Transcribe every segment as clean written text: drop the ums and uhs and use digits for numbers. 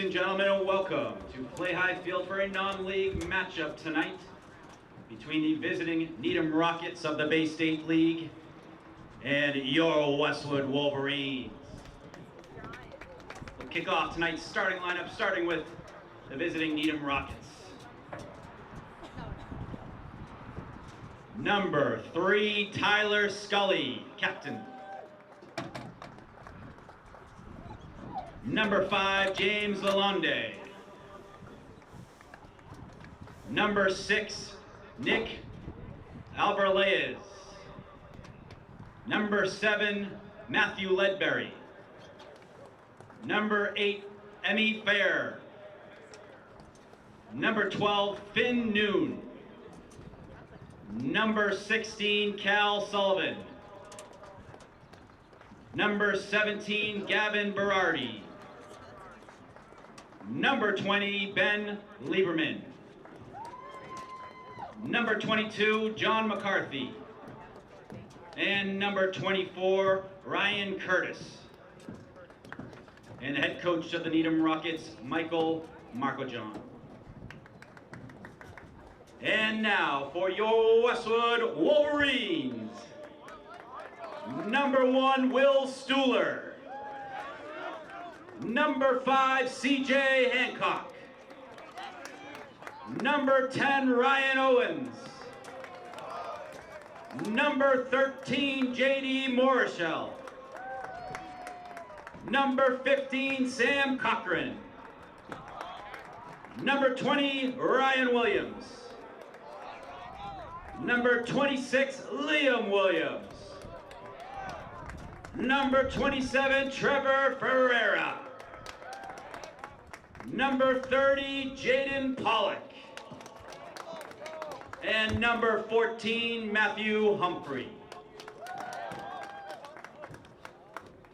and gentlemen, and welcome to Play High Field for a non-league matchup tonight between the visiting Needham Rockets of the Bay State League and your Westwood Wolverines. We'll kick off tonight's starting lineup, starting with the visiting Needham Rockets. Number 3, Tyler Scully, captain. Number 5, James Lalonde. Number 6, Nick Alvarez. Number 7, Matthew Ledbury. Number 8, Emmy Fair. Number 12, Finn Noon. Number 16, Cal Sullivan. Number 17, Gavin Berardi. Number 20, Ben Lieberman. Number 22, John McCarthy. And number 24, Ryan Curtis. And the head coach of the Needham Rockets, Michael Marcojohn. And now for your Westwood Wolverines. Number 1, Will Stuhler. Number 5, CJ Hancock. Number 10, Ryan Owens. Number 13, JD Morishell. Number 15, Sam Cochran. Number 20, Ryan Williams. Number 26, Liam Williams. Number 27, Trevor Ferreira. Number 30, Jaden Pollock. And number 14, Matthew Humphrey.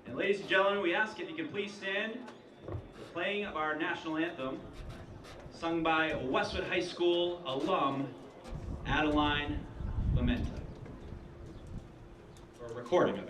And ladies and gentlemen, we ask if you can please stand for the playing of our national anthem, sung by Westwood High School alum Adeline Lamenta, for a recording of it.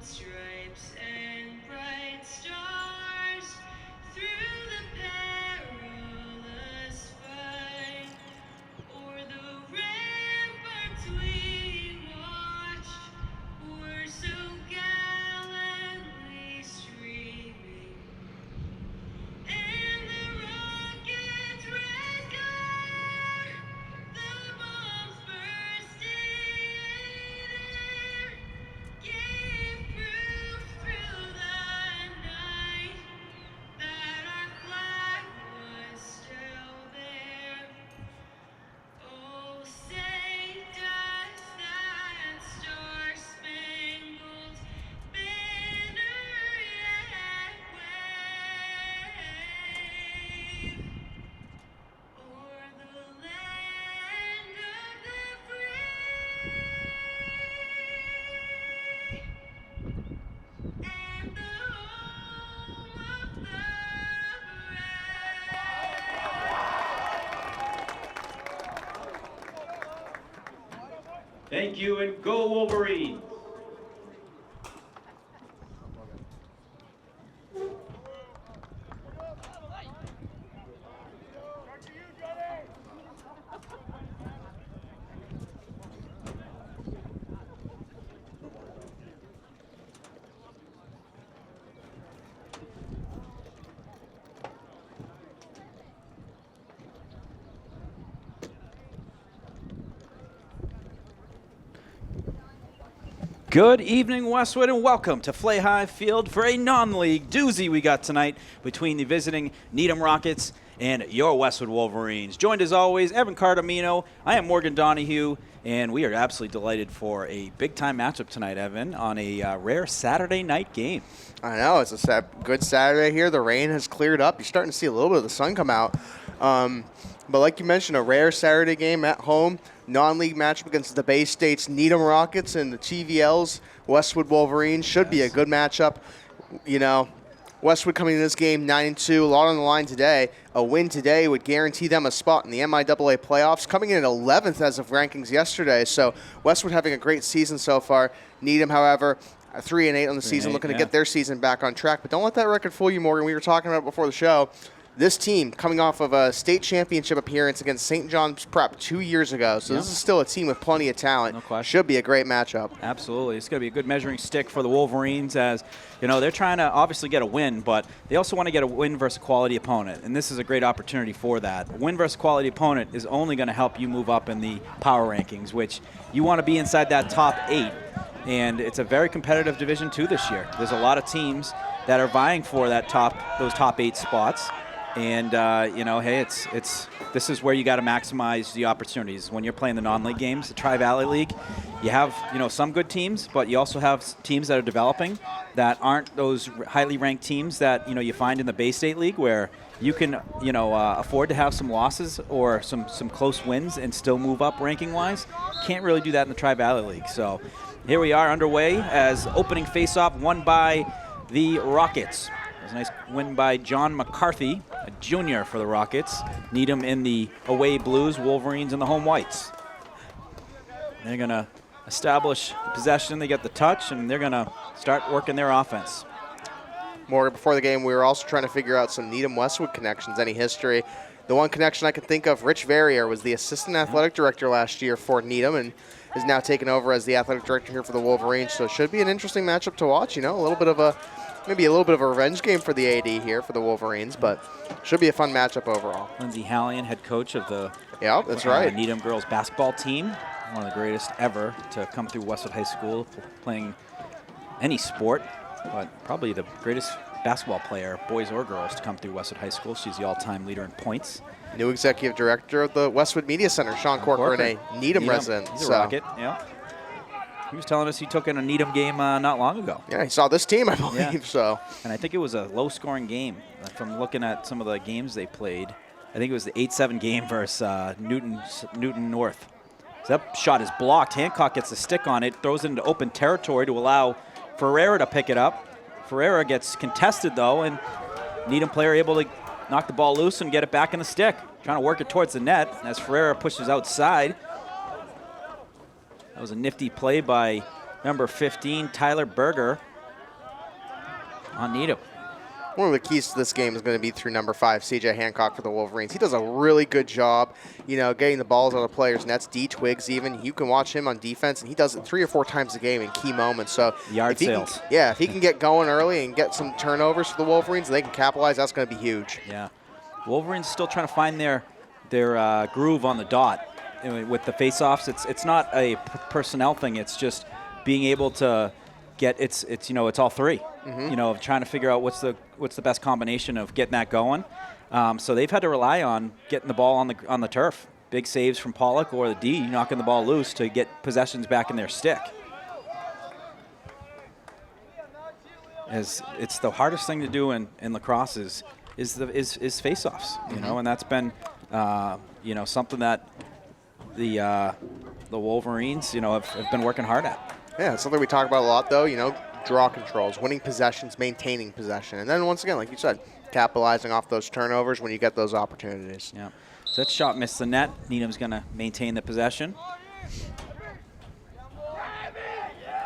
Stripes and bright stars through the perilous fight, o'er the ramparts we watched were so gallantly streaming, and the rocket's red glare, the bombs bursting in air, gave proof through the night that our flag was still there. Oh, say does that star-spangled banner yet wave o'er the land of the free and the home of the brave. Thank you, and go Wolverines. Good evening, Westwood, and welcome to Play High Field for a non-league doozy we got tonight between the visiting Needham Rockets and your Westwood Wolverines. Joined as always, Evan Cardamino. I am Morgan Donahue, and we are absolutely delighted for a big-time matchup tonight, Evan, on a rare Saturday night game. I know, it's a good Saturday here. The rain has cleared up. You're starting to see a little bit of the sun come out. But like you mentioned, a rare Saturday game at home. non-league matchup against the Bay State's Needham Rockets and the TVL's Westwood Wolverines. Should be a good matchup. You know, Westwood coming in this game 9-2, a lot on the line today. A win today would guarantee them a spot in the MIAA playoffs, coming in at 11th as of rankings yesterday. So Westwood having a great season so far. Needham, however, 3-8 on the season, looking to get their season back on track. But don't let that record fool you, Morgan. We were talking about it before the show. This team coming off of a state championship appearance against St. John's Prep 2 years ago. So this is still a team with plenty of talent. No question. Should be a great matchup. Absolutely. It's going to be a good measuring stick for the Wolverines, as, you know, they're trying to obviously get a win, but they also want to get a win versus a quality opponent. And this is a great opportunity for that. A win versus quality opponent is only going to help you move up in the power rankings, which you want to be inside that top 8. And it's a very competitive Division II this year. There's a lot of teams that are vying for those top 8 spots. And, you know, hey, this is where you got to maximize the opportunities. When you're playing the non-league games, the Tri-Valley League, you have, you know, some good teams, but you also have teams that are developing that aren't those highly ranked teams that, you know, you find in the Bay State League, where you can, you know, afford to have some losses or some close wins and still move up ranking-wise. Can't really do that in the Tri-Valley League. So here we are underway as opening face-off won by the Rockets. A nice win by John McCarthy, a junior for the Rockets. Needham in the away blues, Wolverines in the home whites. They're going to establish the possession. They get the touch, and they're going to start working their offense. Morgan, before the game, we were also trying to figure out some Needham-Westwood connections, any history. The one connection I can think of, Rich Verrier was the assistant athletic director last year for Needham and is now taken over as the athletic director here for the Wolverines. So it should be an interesting matchup to watch. You know, maybe a little bit of a revenge game for the AD here for the Wolverines, but should be a fun matchup overall. Lindsey Hallian, head coach of the that's right. Needham girls basketball team, one of the greatest ever to come through Westwood High School playing any sport, but probably the greatest basketball player, boys or girls, to come through Westwood High School. She's the all-time leader in points. New executive director of the Westwood Media Center, Sean Corcoran, a Needham resident. He's a Rocket, yeah. He was telling us he took in a Needham game not long ago. Yeah, he saw this team, I believe, so. And I think it was a low-scoring game. From looking at some of the games they played, I think it was the 8-7 game versus Newton North. So that shot is blocked. Hancock gets the stick on it, throws it into open territory to allow Ferreira to pick it up. Ferreira gets contested, though, and Needham player able to knock the ball loose and get it back in the stick. Trying to work it towards the net as Ferreira pushes outside. That was a nifty play by number 15, Tyler Berger, on Needham. One of the keys to this game is going to be through number 5, CJ Hancock for the Wolverines. He does a really good job, you know, getting the balls out of players' nets. D Twigs even, you can watch him on defense, and he does it 3 or 4 times a game in key moments. So yard sales. If he can get going early and get some turnovers for the Wolverines, and they can capitalize, that's going to be huge. Yeah, Wolverines still trying to find their groove on the dot. With the face-offs, it's not a personnel thing. It's just being able to get it's all 3. You know, of trying to figure out what's the best combination of getting that going. So they've had to rely on getting the ball on the turf. Big saves from Pollock or the D knocking the ball loose to get possessions back in their stick. As it's the hardest thing to do in lacrosse is face-offs. You know, and that's been something that the Wolverines, have been working hard at. Yeah, it's something we talk about a lot, though. Draw controls, winning possessions, maintaining possession, and then once again, like you said, capitalizing off those turnovers when you get those opportunities. Yeah. So that shot missed the net. Needham's going to maintain the possession.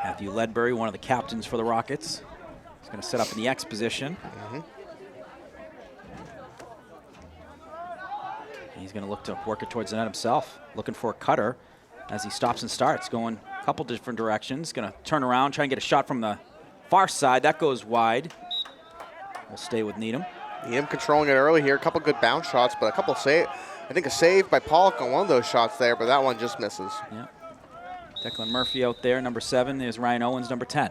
Matthew Ledbury, one of the captains for the Rockets, is going to set up in the X position. He's going to look to work it towards the net himself, looking for a cutter as he stops and starts, going a couple different directions. Going to turn around, try and get a shot from the far side. That goes wide. We'll stay with Needham. Needham controlling it early here. A couple good bounce shots, but I think a save by Pollock on one of those shots there, but that one just misses. Yeah. Declan Murphy out there, number 7. There's Ryan Owens, number 10.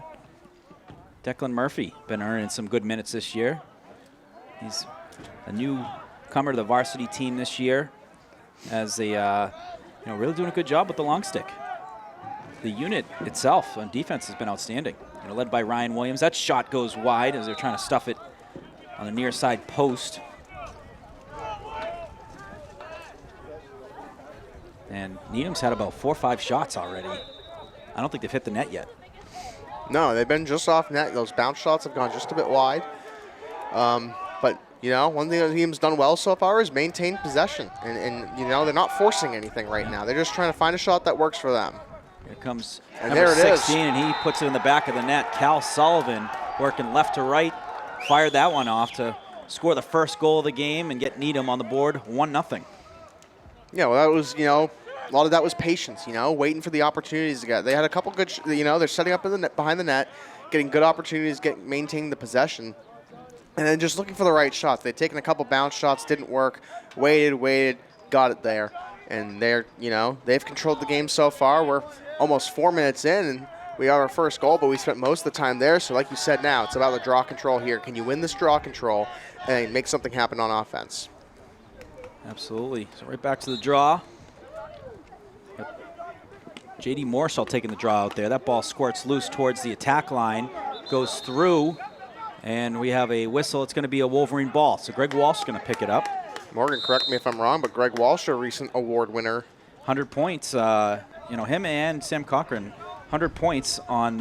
Declan Murphy been earning some good minutes this year. He's a newcomer to the varsity team this year, as they really doing a good job with the long stick. The unit itself on defense has been outstanding. Led by Ryan Williams. That shot goes wide as they're trying to stuff it on the near side post. And Needham's had about 4 or 5 shots already. I don't think they've hit the net yet. No, they've been just off net. Those bounce shots have gone just a bit wide. But, one thing that the team's done well so far is maintain possession. And they're not forcing anything right now. They're just trying to find a shot that works for them. Here comes And number there it is. 16, and he puts it in the back of the net. Cal Sullivan working left to right, fired that one off to score the first goal of the game and get Needham on the board 1-0. Yeah, well, that was, a lot of that was patience, waiting for the opportunities to get. They had a couple good, they're setting up in the net, behind the net, getting good opportunities, maintaining the possession, and then just looking for the right shots. They'd taken a couple bounce shots, didn't work, waited, got it there. And they've controlled the game so far. We're almost 4 minutes in, and we got our first goal, but we spent most of the time there. So like you said now, it's about the draw control here. Can you win this draw control and make something happen on offense? Absolutely. So right back to the draw. J.D. Morshall taking the draw out there. That ball squirts loose towards the attack line, goes through, and we have a whistle. It's going to be a Wolverine ball. So Greg Walsh is going to pick it up. Morgan, correct me if I'm wrong, but Greg Walsh, a recent award winner. 100 points. Him and Sam Cochran, 100 points on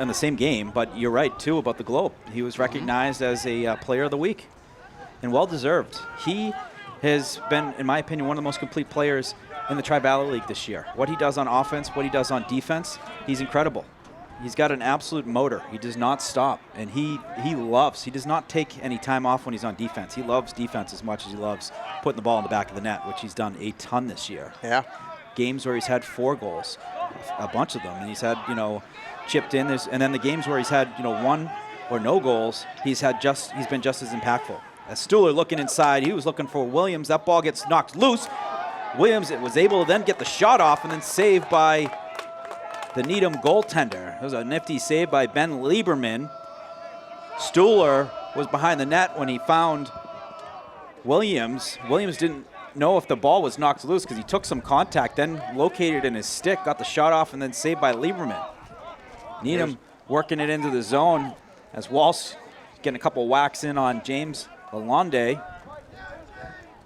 in the same game. But you're right, too, about the Globe. He was recognized as a player of the week, and well-deserved. He has been, in my opinion, one of the most complete players in the Tri-Valley League this year. What he does on offense, what he does on defense, he's incredible. He's got an absolute motor. He does not stop, and he does not take any time off when he's on defense. He loves defense as much as he loves putting the ball in the back of the net, which he's done a ton this year. Yeah. Games where he's had 4 goals, a bunch of them, and he's had, chipped in. And then the games where he's had, 1 or no goals, he's been just as impactful. As Stuhler looking inside, he was looking for Williams. That ball gets knocked loose. Williams was able to then get the shot off and then saved by the Needham goaltender. It was a nifty save by Ben Lieberman. Stuhler was behind the net when he found Williams. Williams didn't know if the ball was knocked loose because he took some contact, then located in his stick, got the shot off, and then saved by Lieberman. Needham working it into the zone as Walsh getting a couple whacks in on James Lalonde,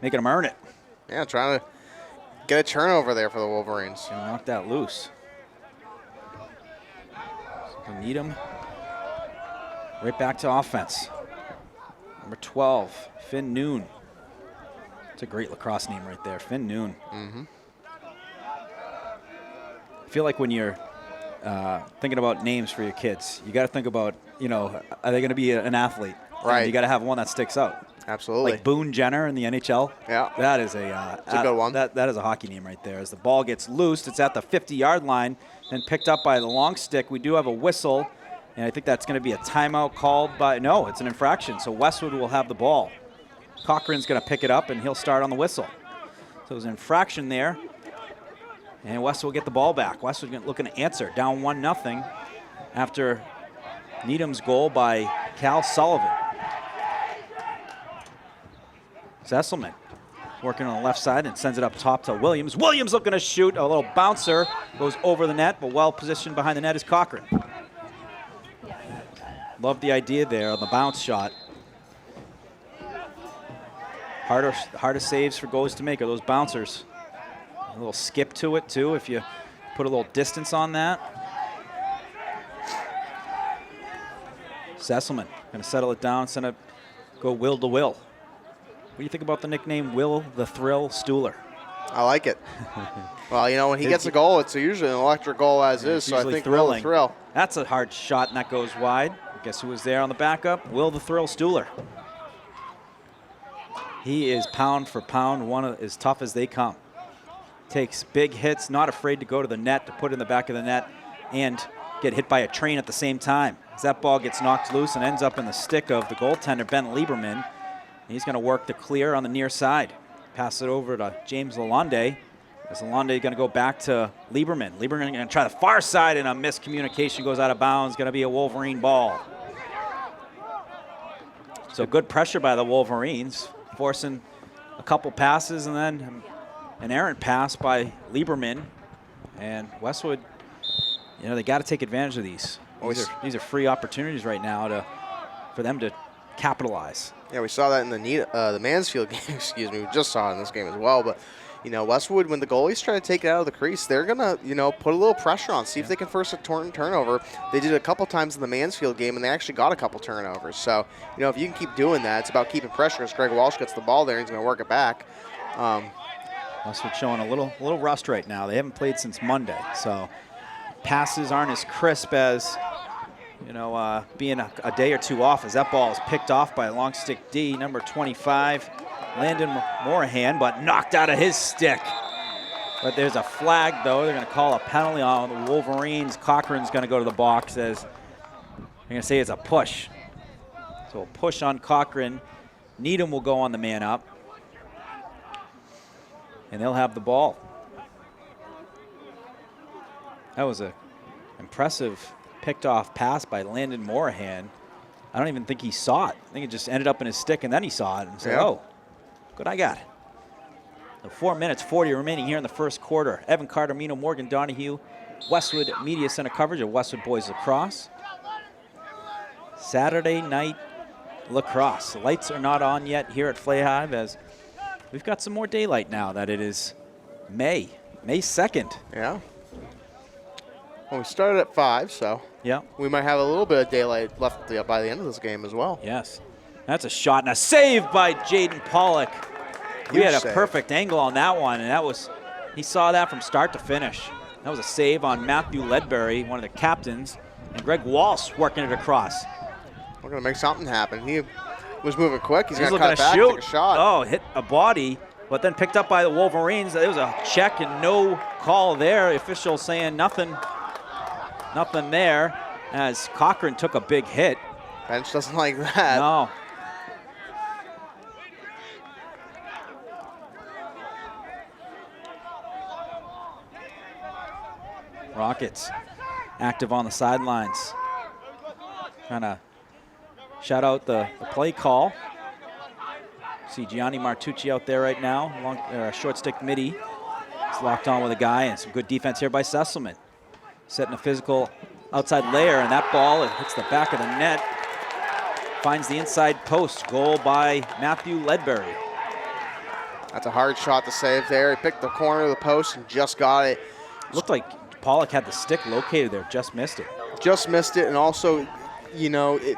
making him earn it. Yeah, trying to get a turnover there for the Wolverines. Gonna knock that loose. So Needham right back to offense. Number 12, Finn Noon. It's a great lacrosse name right there, Finn Noon. Mm-hmm. I feel like when you're thinking about names for your kids, you got to think about, are they going to be an athlete? Right. And you got to have one that sticks out. Absolutely. Like Boone Jenner in the NHL. Yeah. That is a good one. That is a hockey name right there. As the ball gets loosed, it's at the 50-yard line and picked up by the long stick. We do have a whistle, and I think that's going to be a timeout called by, no, it's an infraction. So Westwood will have the ball. Cochran's going to pick it up, and he'll start on the whistle. So there's an infraction there, and Westwood will get the ball back. Westwood looking to answer, down 1-0 after Needham's goal by Cal Sullivan. Sesselman working on the left side and sends it up top to Williams. Williams looking to shoot. A little bouncer goes over the net, but well positioned behind the net is Cochran. Love the idea there on the bounce shot. Harder saves for goalies to make are those bouncers. A little skip to it too if you put a little distance on that. Sesselman going to settle it down, go Will to Will. What do you think about the nickname Will the Thrill Stuhler? I like it. Well, when he gets a goal, it's usually an electric goal as is, so I think Will the Thrill. That's a hard shot, and that goes wide. Guess who was there on the backup? Will the Thrill Stuhler. He is pound for pound one of as tough as they come. Takes big hits, not afraid to go to the net, to put in the back of the net, and get hit by a train at the same time. As that ball gets knocked loose and ends up in the stick of the goaltender, Ben Lieberman. He's going to work the clear on the near side. Pass it over to James Lalonde. As Lalonde going to go back to Lieberman. Lieberman going to try the far side, and a miscommunication goes out of bounds. Going to be a Wolverine ball. So good pressure by the Wolverines, forcing a couple passes and then an errant pass by Lieberman. And Westwood, they got to take advantage of these. These are free opportunities right now for them to capitalize. Yeah, we saw that in the Mansfield game. Excuse me, we just saw it in this game as well. But Westwood, when the goalies try to take it out of the crease, they're going to, put a little pressure on, see if they can force a turnover. They did it a couple times in the Mansfield game, and they actually got a couple turnovers. So, if you can keep doing that, it's about keeping pressure. As Greg Walsh gets the ball there, he's going to work it back. Westwood showing a little rust right now. They haven't played since Monday, so passes aren't as crisp as, being a day or two off, as that ball is picked off by a long stick D, number 25. Landon Morahan, but knocked out of his stick. But there's a flag, though. They're going to call a penalty on the Wolverines. Cochran's going to go to the box. They're going to say it's a push. So a push on Cochran. Needham will go on the man up. And they'll have the ball. That was an impressive picked off pass by Landon Morahan. I don't even think he saw it. I think it just ended up in his stick, and then he saw it and said, oh. Good, I got it. So 4 minutes, 40 remaining here in the first quarter. Evan Carter, Mino, Morgan Donahue, Westwood Media Center coverage of Westwood Boys Lacrosse. Saturday night lacrosse. The lights are not on yet here at Flay Hive, as we've got some more daylight now that it is May 2nd. Yeah. Well, we started at 5, so we might have a little bit of daylight left by the end of this game as well. Yes. That's a shot and a save by Jaden Pollock. We had a perfect angle on that one, and he saw that from start to finish. That was a save on Matthew Ledbury, one of the captains, and Greg Walsh working it across. We're going to make something happen. He was moving quick. He's going to cut back, take a shot. Oh, hit a body, but then picked up by the Wolverines. There was a check and no call there. The official saying nothing there, as Cochran took a big hit. Bench doesn't like that. No. Rockets active on the sidelines. Trying to shout out the play call. See Gianni Martucci out there right now. Short stick midi. He's locked on with a guy, and some good defense here by Sesselman. Setting a physical outside layer, and that ball, it hits the back of the net. Finds the inside post. Goal by Matthew Ledbury. That's a hard shot to save there. He picked the corner of the post and just got it. Looked like Pollock had the stick located there, just missed it. Just missed it, and also,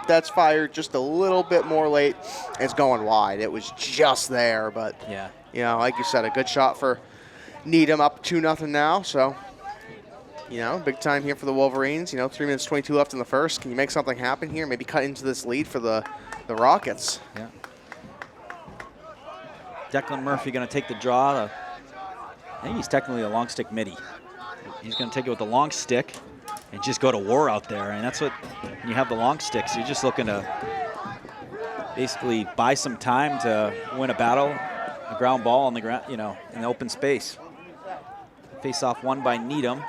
that's fired just a little bit more late. It's going wide. It was just there, but, like you said, a good shot for Needham, up 2-0 now, so, big time here for the Wolverines. 3 minutes, 22 left in the first. Can you make something happen here? Maybe cut into this lead for the Rockets. Yeah. Declan Murphy going to take the draw. I think he's technically a long stick midi. He's going to take it with the long stick and just go to war out there. And that's what, when you have the long sticks, you're just looking to basically buy some time to win a battle, a ground ball on the ground, in the open space. Face off won by Needham.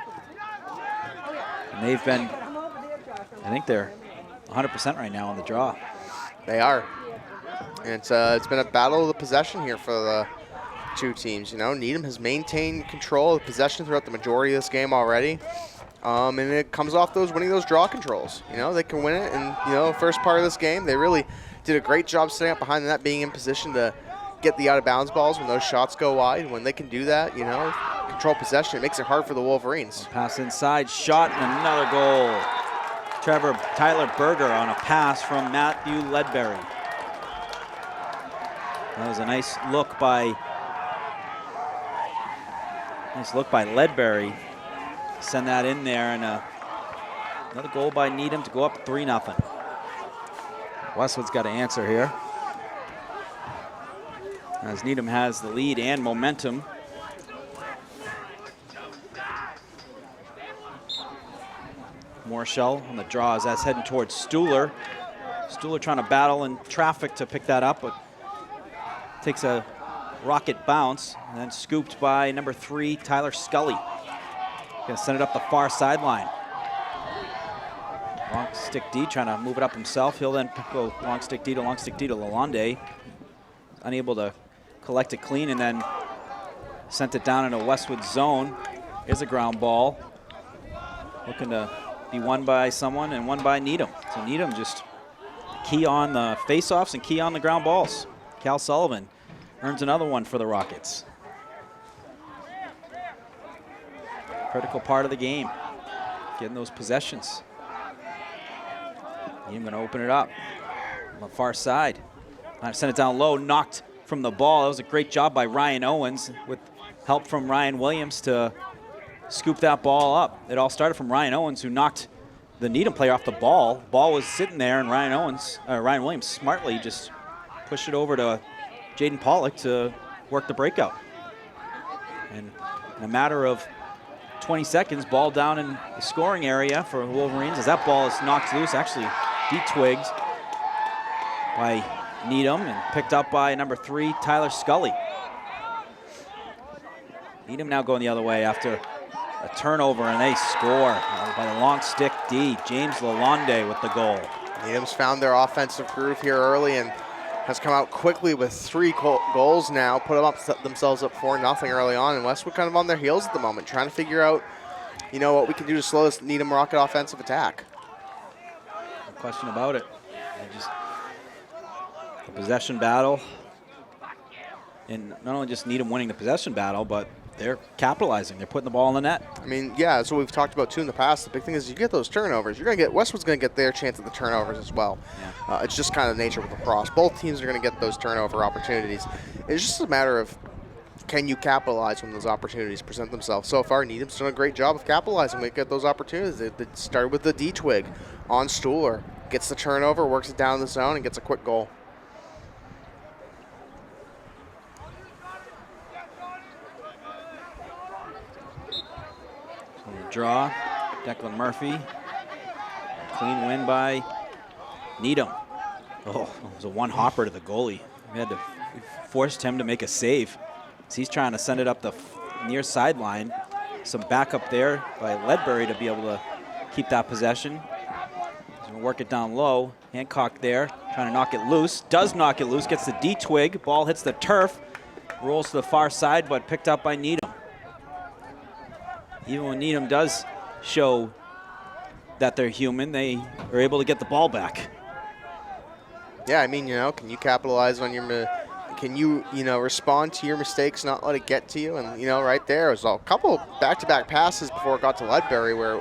And they've been, I think they're 100% right now on the draw. They are. And it's been a battle of the possession here for the two teams. Needham has maintained control of possession throughout the majority of this game already. And it comes off winning those draw controls. They can win it. And, first part of this game, they really did a great job staying up behind the net, being in position to get the out-of-bounds balls when those shots go wide. When they can do that, control possession, it makes it hard for the Wolverines. Pass inside, shot, and another goal. Tyler Berger on a pass from Matthew Ledbury. That was a nice look by Ledbury. Send that in there, and another goal by Needham to go up 3-0. Westwood's got to answer here, as Needham has the lead and momentum. Morshell on the draw as that's heading towards Stuhler. Stuhler trying to battle in traffic to pick that up, but takes a rocket bounce and then scooped by number 3, Tyler Scully. Gonna send it up the far sideline. Long stick D trying to move it up himself. He'll then go long stick D to Lalonde. Unable to collect it clean, and then sent it down into Westwood zone. Here's a ground ball. Looking to be won by someone and won by Needham. So Needham just key on the face-offs and key on the ground balls. Cal Sullivan earns another one for the Rockets. Critical part of the game, getting those possessions. Needham going to open it up on the far side. Send it down low, knocked from the ball. That was a great job by Ryan Owens with help from Ryan Williams to scoop that ball up. It all started from Ryan Owens, who knocked the Needham player off the ball. Ball was sitting there, and Ryan Williams smartly just pushed it over to Jaden Pollock to work the breakout. And in a matter of 20 seconds, ball down in the scoring area for the Wolverines as that ball is knocked loose, actually de-twigged by Needham and picked up by number 3, Tyler Scully. Needham now going the other way after a turnover, and they score by the long stick D. James Lalonde with the goal. Needham's found their offensive groove here early and has come out quickly with 3 goals now, put themselves up 4-0 early on, and Westwood kind of on their heels at the moment, trying to figure out, what we can do to slow this Needham Rocket offensive attack. No question about it. The possession battle, and not only just Needham winning the possession battle, but they're capitalizing. They're putting the ball in the net. I mean, yeah, that's what we've talked about too in the past. The big thing is you get those turnovers. Westwood's going to get their chance at the turnovers as well. Yeah. It's just kind of the nature with lacrosse. Both teams are going to get those turnover opportunities. It's just a matter of, can you capitalize when those opportunities present themselves? So far, Needham's done a great job of capitalizing. They get those opportunities. They started with the D-twig on Stuhler, gets the turnover, works it down the zone, and gets a quick goal. Draw, Declan Murphy. Clean win by Needham. Oh, it was a one-hopper to the goalie. We forced him to make a save. So he's trying to send it up the near sideline. Some backup there by Ledbury to be able to keep that possession. He's going to work it down low. Hancock there, trying to knock it loose. Does knock it loose, gets the D-twig. Ball hits the turf, rolls to the far side, but picked up by Needham. Even when Needham does show that they're human, they are able to get the ball back. Yeah, I mean, can you capitalize on can you respond to your mistakes, not let it get to you? And, right there was a couple back-to-back passes before it got to Ledbury where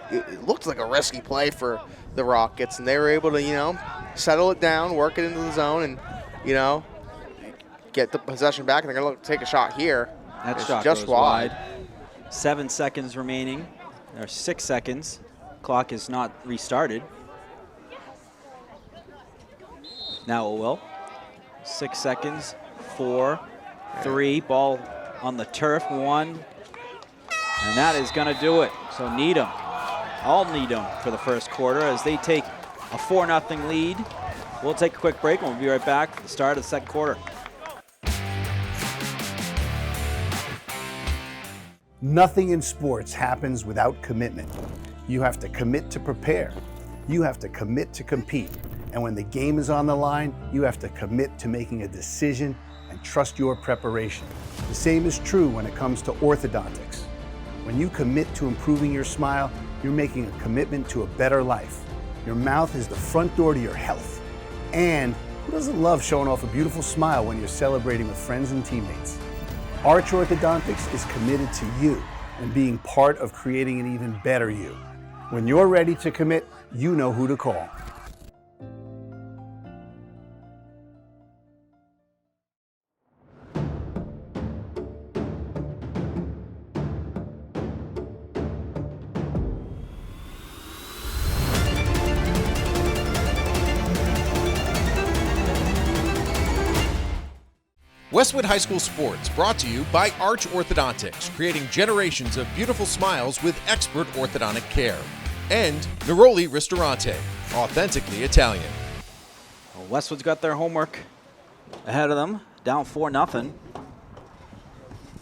it looked like a risky play for the Rockets, and they were able to, settle it down, work it into the zone, and, get the possession back. And they're going to take a shot here. That it's shot just goes wide. 7 seconds remaining. There are 6 seconds. Clock is not restarted. Now it will. 6 seconds. 4, 3. Ball on the turf. 1. And that is going to do it. So Needham, all Needham for the first quarter as they take a 4-0 lead. We'll take a quick break and we'll be right back for the start of the second quarter. Nothing in sports happens without commitment. You have to commit to prepare. You have to commit to compete. And when the game is on the line, you have to commit to making a decision and trust your preparation. The same is true when it comes to orthodontics. When you commit to improving your smile, you're making a commitment to a better life. Your mouth is the front door to your health. And who doesn't love showing off a beautiful smile when you're celebrating with friends and teammates? Arch Orthodontics is committed to you and being part of creating an even better you. When you're ready to commit, you know who to call. Westwood High School Sports brought to you by Arch Orthodontics, creating generations of beautiful smiles with expert orthodontic care. And Neroli Ristorante, authentically Italian. Well, Westwood's got their homework ahead of them, down 4-0.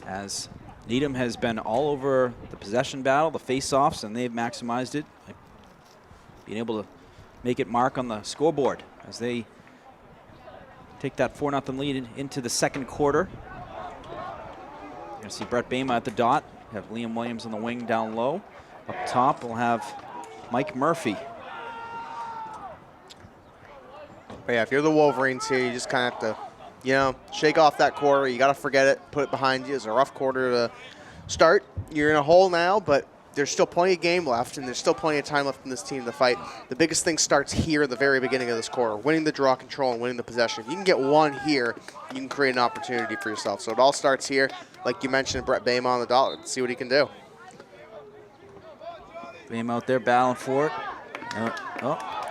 As Needham has been all over the possession battle, the face-offs, and they've maximized it, being able to make it mark on the scoreboard as they take that 4-0 lead into the second quarter. You're going to see Brett Bama at the dot. Have Liam Williams on the wing down low. Up top, we'll have Mike Murphy. But yeah, if you're the Wolverines here, you just kind of have to, shake off that quarter. You got to forget it, put it behind you. It's a rough quarter to start. you're in a hole now, but there's still plenty of game left, and there's still plenty of time left in this team to fight. The biggest thing starts here at the very beginning of this quarter, winning the draw control and winning the possession. If you can get one here, you can create an opportunity for yourself. So it all starts here. Like you mentioned, Brett Bama on the dot. Let's see what he can do. Bama out there battling for it.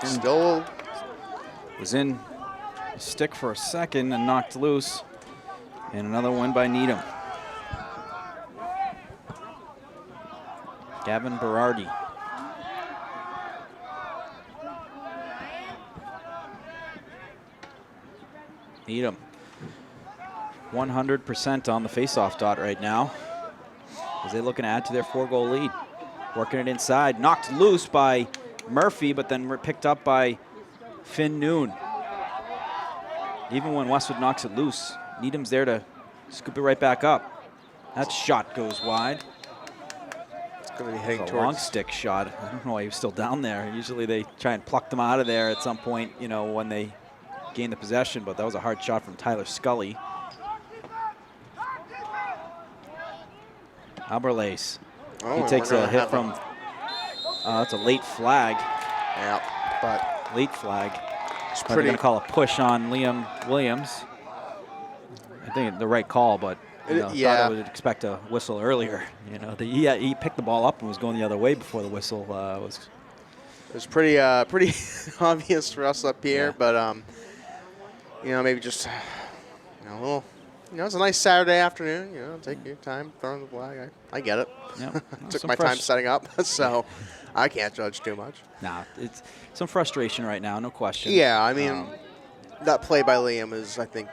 Still was in stick for a second and knocked loose. And another win by Needham. Gavin Berardi. Needham 100% on the faceoff dot right now as they looking to add to their 4-goal lead. Working it inside, knocked loose by Murphy, but then picked up by Finn Noon. Even when Westwood knocks it loose, Needham's there to scoop it right back up. That shot goes wide. It's going to be heading towards a towards long stick shot. I don't know why he was still down there. Usually they try and pluck them out of there at some point, you know, when they gain the possession, but that was a hard shot from Tyler Scully. Aberlace. Oh, He takes a hit from, that's a late flag. Yeah, but Late flag. it's They're pretty. going to call a push on Liam Williams. I think the right call, but you know, Yeah. thought I would expect a whistle earlier. You know, he picked the ball up and was going the other way before the whistle was. It was pretty pretty obvious for us up here, Yeah. but you know, maybe just you know, a little. You know, it's a nice Saturday afternoon. You know, take your time throwing the flag. I get it. Yeah, Took my time setting up, so I can't judge too much. Nah, it's some frustration right now, no question. Yeah, I mean, that play by Liam is, I think,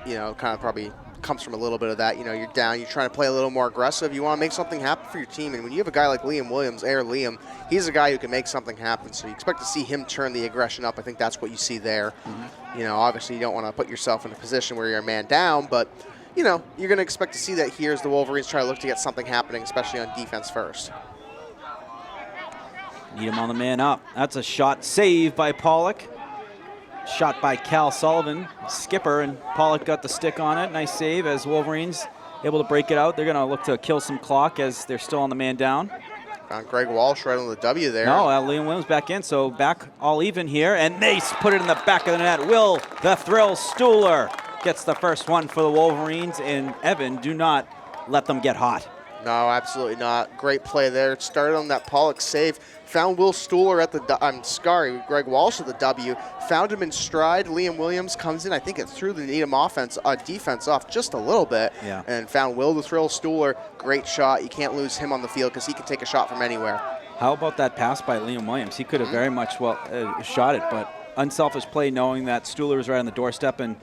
you know, kind of probably comes from a little bit of that. You know, you're down, you're trying to play a little more aggressive. You want to make something happen for your team. And when you have a guy like Liam Williams, Liam, he's a guy who can make something happen. So you expect to see him turn the aggression up. I think that's what you see there. You know, obviously you don't want to put yourself in a position where you're a man down, but, you know, you're going to expect to see that here as the Wolverines try to look to get something happening, especially on defense first. Needham on the man up. That's a shot saved by Pollock. Shot by Cal Sullivan, skipper, and Pollock got the stick on it. Nice save as Wolverines able to break it out. They're going to look to kill some clock as they're still on the man down. Found Greg Walsh right on the W there. No, Liam Williams back in, so back all even here, and they put it in the back of the net. Will the Thrill Stuhler gets the first one for the Wolverines, and Evan, do not let them get hot. No, absolutely not. Great play there. It started on that Pollock save. Found Will Stuhler at the, Greg Walsh at the W. Found him in stride. Liam Williams comes in. I think it threw the Needham defense off just a little bit. Yeah. And found Will the Thrill Stuhler. Great shot. You can't lose him on the field because he can take a shot from anywhere. How about that pass by Liam Williams? He could have very much shot it, but unselfish play knowing that Stuhler was right on the doorstep, and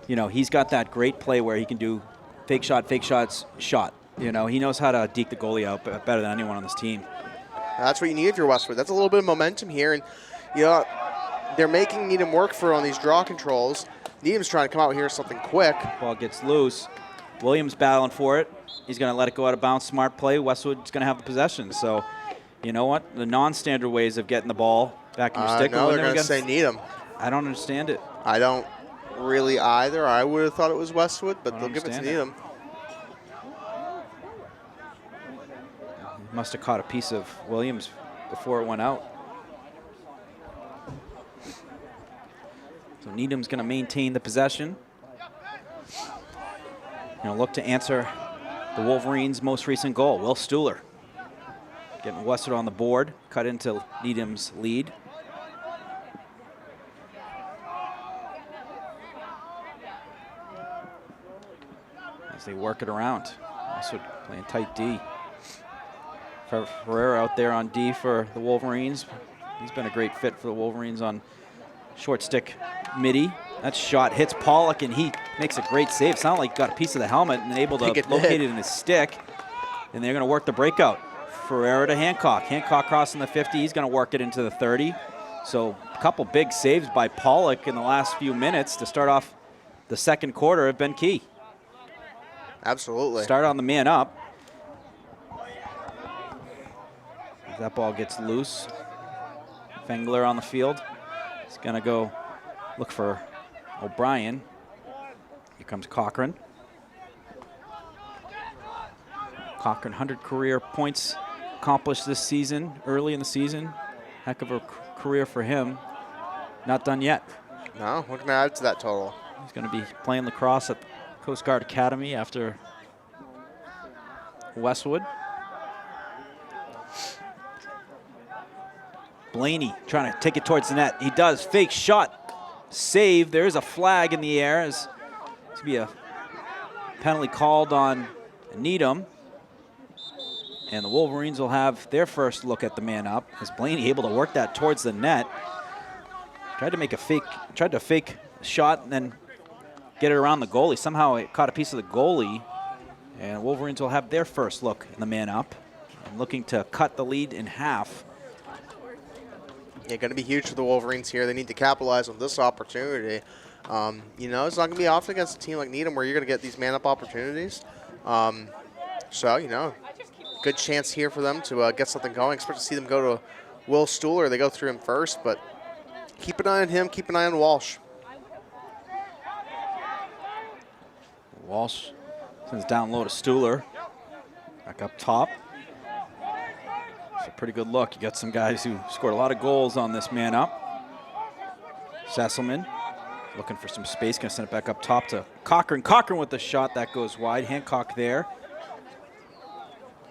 you know, he's got that great play where he can do fake shots, shot. You know, he knows how to deke the goalie out better than anyone on this team. That's what you need if you're Westwood. That's a little bit of momentum here, and you know, they're making Needham work for on these draw controls. Needham's trying to come out here with something quick. Ball gets loose. Williams battling for it. He's going to let it go out of bounds. Smart play. Westwood's going to have the possession. So, you know what? The non-standard ways of getting the ball back in your stick. No, they're going to say Needham. I don't understand it. I don't really either. I would have thought it was Westwood, but they'll give it to Needham. Must have caught a piece of Williams before it went out. So Needham's going to maintain the possession. Look to answer the Wolverines' most recent goal, Will Stuhler. Getting Westwood on the board, cut into Needham's lead. As they work it around. Westwood playing tight D. Ferreira out there on D for the Wolverines. He's been a great fit for the Wolverines on short stick midi. That shot hits Pollock, and he makes a great save. Sounded like he got a piece of the helmet and able to locate it in his stick. And they're going to work the breakout. Ferreira to Hancock. Hancock crossing the 50. He's going to work it into the 30. So a couple big saves by Pollock in the last few minutes to start off the second quarter have been key. Absolutely. Start on the man up. That ball gets loose. Fengler on the field. He's going to go look for O'Brien. Here comes Cochran. Cochran, 100 career points accomplished this season, early in the season. Heck of a career for him. Not done yet. No, looking to add to that total. He's going to be playing lacrosse at Coast Guard Academy after Westwood. Blaney trying to take it towards the net. He does. Fake shot. Save. There is a flag in the air. There's going to be a penalty called on Needham. And the Wolverines will have their first look at the man up. Is Blaney able to work that towards the net? Tried to fake a shot and then get it around the goalie. Somehow it caught a piece of the goalie. And Wolverines will have their first look in the man up. And looking to cut the lead in half. Yeah, going to be huge for the Wolverines here. They need to capitalize on this opportunity. You know, it's not going to be often against a team like Needham where you're going to get these man-up opportunities. So, you know, good chance here for them to get something going. Expect to see them go to Will Stuhler. They go through him first, but keep an eye on him. Keep an eye on Walsh. Walsh sends down low to Stuhler. Back up top. It's a pretty good look. You got some guys who scored a lot of goals on this man up. Sesselman looking for some space. Going to send it back up top to Cochran. Cochran with the shot. That goes wide. Hancock there.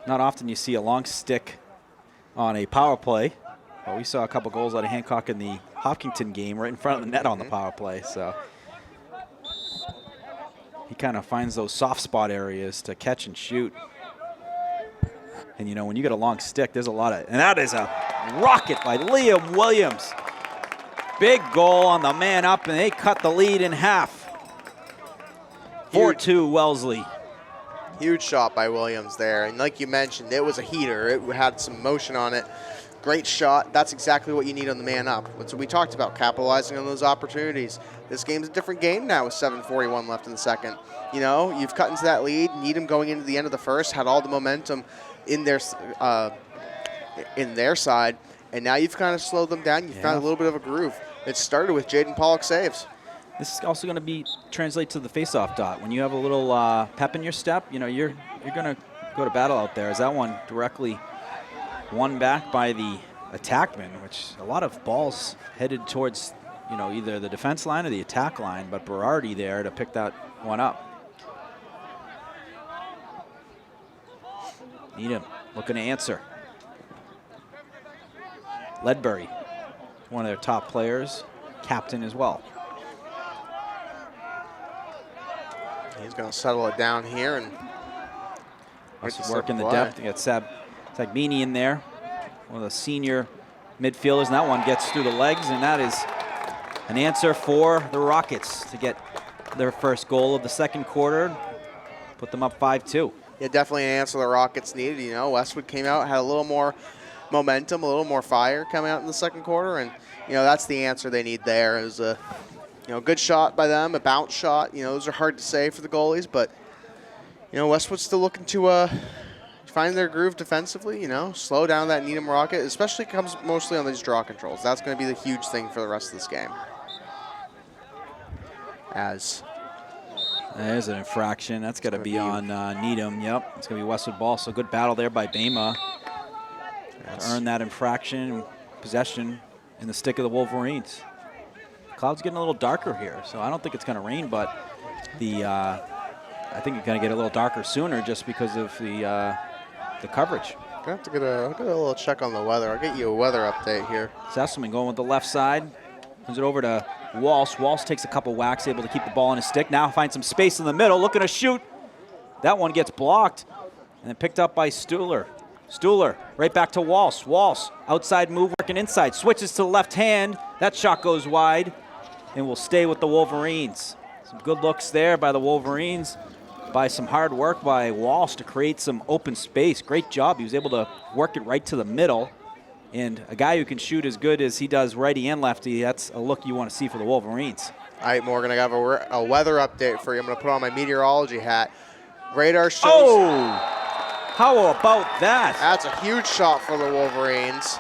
Not often you see a long stick on a power play. But we saw a couple goals out of Hancock in the Hopkinton game right in front of the net on the power play. So he kind of finds those soft spot areas to catch and shoot. And, you know, when you get a long stick, there's a lot of, and that is a rocket by Liam Williams. Big goal on the man up, and they cut the lead in half. 4-2 Wellesley. Huge shot by Williams there. And like you mentioned, it was a heater. It had some motion on it. Great shot. That's exactly what you need on the man up. That's what we talked about, capitalizing on those opportunities. This game's a different game now with 7:41 left in the second. You know, you've cut into that lead. Needham going into the end of the first had all the momentum in their side, and now you've kind of slowed them down. You've found a little bit of a groove. It started with Jaden Pollock saves. This is also going to translate to the faceoff dot. When you have a little pep in your step, you know, you're going to go to battle out there. As that one directly won back by the attackman, which a lot of balls headed towards, you know, either the defense line or the attack line, but Berardi there to pick that one up. Needham looking to answer. Ledbury, one of their top players, captain as well. He's going to settle it down here and work in the depth. You got Sagbini in there, one of the senior midfielders, and that one gets through the legs, and that is an answer for the Rockets to get their first goal of the second quarter, put them up 5-2. Yeah, definitely an answer the Rockets needed. You know, Westwood came out, had a little more momentum, a little more fire coming out in the second quarter, and, you know, that's the answer they need there. It was a, you know, good shot by them, a bounce shot. You know, those are hard to say for the goalies, but, you know, Westwood's still looking to find their groove defensively, you know, slow down that Needham Rocket, especially comes mostly on these draw controls. That's going to be the huge thing for the rest of this game. As there's an infraction. That's got to be on Needham. Yep, it's going to be Westwood ball. So good battle there by Bama to earn that infraction, possession in the stick of the Wolverines. Cloud's getting a little darker here, so I don't think it's going to rain, but I think it's going to get a little darker sooner just because of the coverage. I'm going to have to get a little check on the weather. I'll get you a weather update here. Sesselman going with the left side. Turns it over to Walsh. Walsh takes a couple whacks, able to keep the ball in his stick. Now finds some space in the middle, looking to shoot. That one gets blocked and then picked up by Stuhler. Stuhler right back to Walsh. Walsh, outside move, working inside. Switches to the left hand. That shot goes wide and will stay with the Wolverines. Some good looks there by the Wolverines, by some hard work by Walsh to create some open space. Great job. He was able to work it right to the middle. And a guy who can shoot as good as he does righty and lefty, that's a look you want to see for the Wolverines. All right, Morgan, I have a weather update for you. I'm going to put on my meteorology hat. Radar shows. Oh, how about that? That's a huge shot for the Wolverines.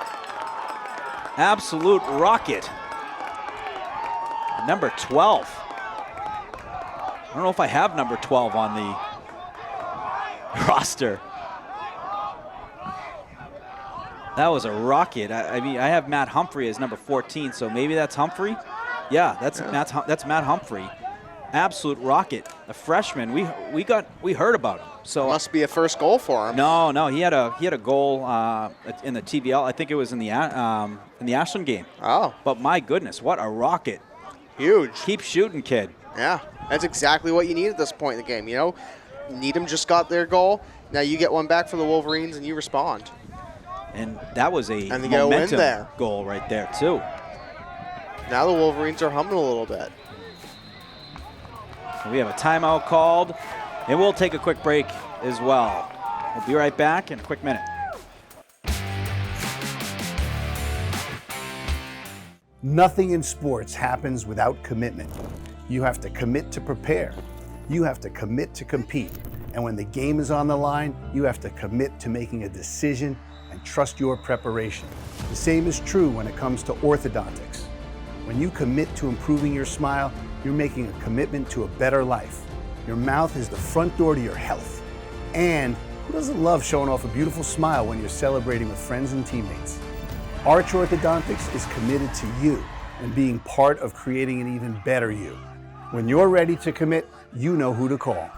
Absolute rocket. Number 12. I don't know if I have number 12 on the roster. That was a rocket. I mean, I have Matt Humphrey as number 14, so maybe that's Humphrey. Yeah, that's Matt Humphrey. Absolute rocket. A freshman. We heard about him. So Must be a first goal for him. No, he had a goal in the TVL. I think it was in the Ashland game. Oh. But my goodness, what a rocket. Huge. Keep shooting, kid. Yeah, that's exactly what you need at this point in the game. You know, Needham just got their goal. Now you get one back for the Wolverines and you respond. And that was a And they get a win momentum there. goal right there, too. Now the Wolverines are humming a little bit. We have a timeout called, and we'll take a quick break as well. We'll be right back in a quick minute. Nothing in sports happens without commitment. You have to commit to prepare. You have to commit to compete. And when the game is on the line, you have to commit to making a decision and trust your preparation. The same is true when it comes to orthodontics. When you commit to improving your smile, you're making a commitment to a better life. Your mouth is the front door to your health. And who doesn't love showing off a beautiful smile when you're celebrating with friends and teammates? Arch Orthodontics is committed to you and being part of creating an even better you. When you're ready to commit, you know who to call.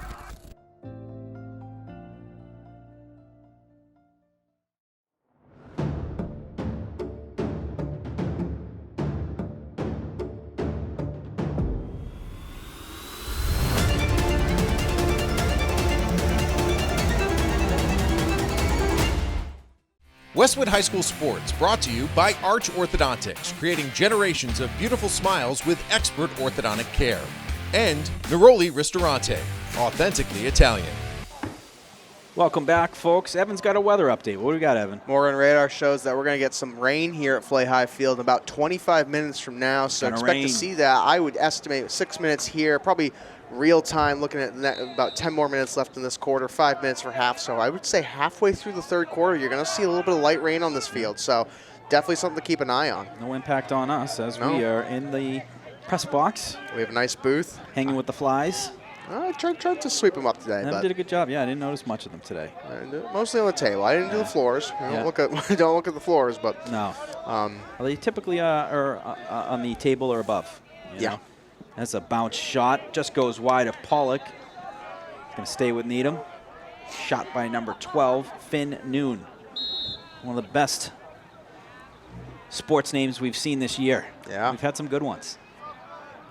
Westwood High School Sports brought to you by Arch Orthodontics, creating generations of beautiful smiles with expert orthodontic care. And Neroli Ristorante, authentically Italian. Welcome back, folks. Evan's got a weather update. What do we got, Evan? Morgan Radar shows that we're going to get some rain here at Flay High Field in about 25 minutes from now, so expect to see that. I would estimate 6 minutes here, probably real time, looking at about 10 more minutes left in this quarter, 5 minutes for half. So I would say halfway through the third quarter, you're going to see a little bit of light rain on this field. So definitely something to keep an eye on. No impact on us as we are in the press box. We have a nice booth. Hanging with the flies. I tried to sweep them up today. Evan did a good job. Yeah, I didn't notice much of them today. Mostly on the table. I didn't do the floors. Don't look at the floors, but no. Well, they typically are on the table or above. You know? That's a bounce shot. Just goes wide of Pollock. Going to stay with Needham. Shot by number 12, Finn Noon. One of the best sports names we've seen this year. Yeah. We've had some good ones.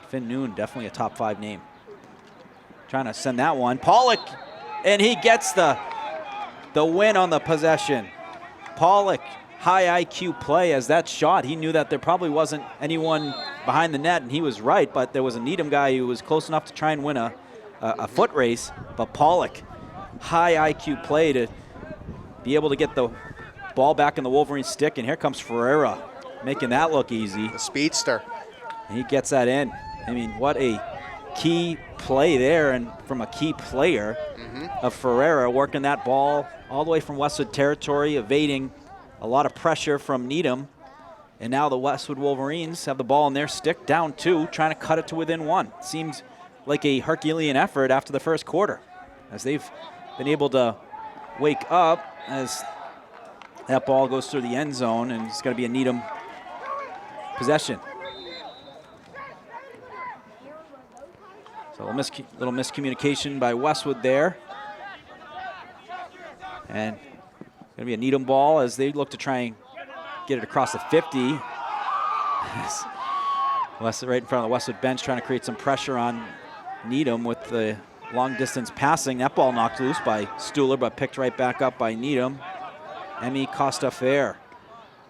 Finn Noon, definitely a top 5 name. Trying to send that one. Pollock, and he gets the win on the possession. Pollock, high IQ play as that shot. He knew that there probably wasn't anyone behind the net, and he was right, but there was a Needham guy who was close enough to try and win a foot race. But Pollock, high IQ play to be able to get the ball back in the Wolverine stick, and here comes Ferreira making that look easy. The speedster. And he gets that in. I mean, what a key play there, and from a key player of Ferreira, working that ball all the way from Westwood territory, evading a lot of pressure from Needham. And now the Westwood Wolverines have the ball in their stick, down 2, trying to cut it to within 1. Seems like a Herculean effort after the first quarter, as they've been able to wake up as that ball goes through the end zone, and it's going to be a Needham possession. So a little miscommunication by Westwood there. And going to be a Needham ball as they look to try and get it across the 50. Westwood right in front of the Westwood bench, trying to create some pressure on Needham with the long distance passing. That ball knocked loose by Stuhler, but picked right back up by Needham. Emmy Costa-Fair.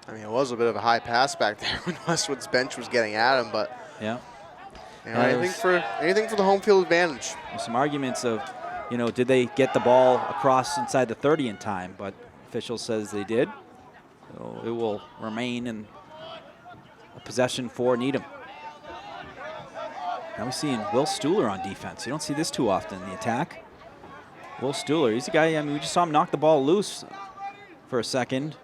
I mean, it was a bit of a high pass back there when Westwood's bench was getting at him, but yeah. You know, anything for the home field advantage. There's some arguments of, you know, did they get the ball across inside the 30 in time? But official says they did. So it will remain in a possession for Needham. Now we're seeing Will Stuhler on defense. You don't see this too often in the attack. Will Stuhler, he's a guy, I mean, we just saw him knock the ball loose for a second.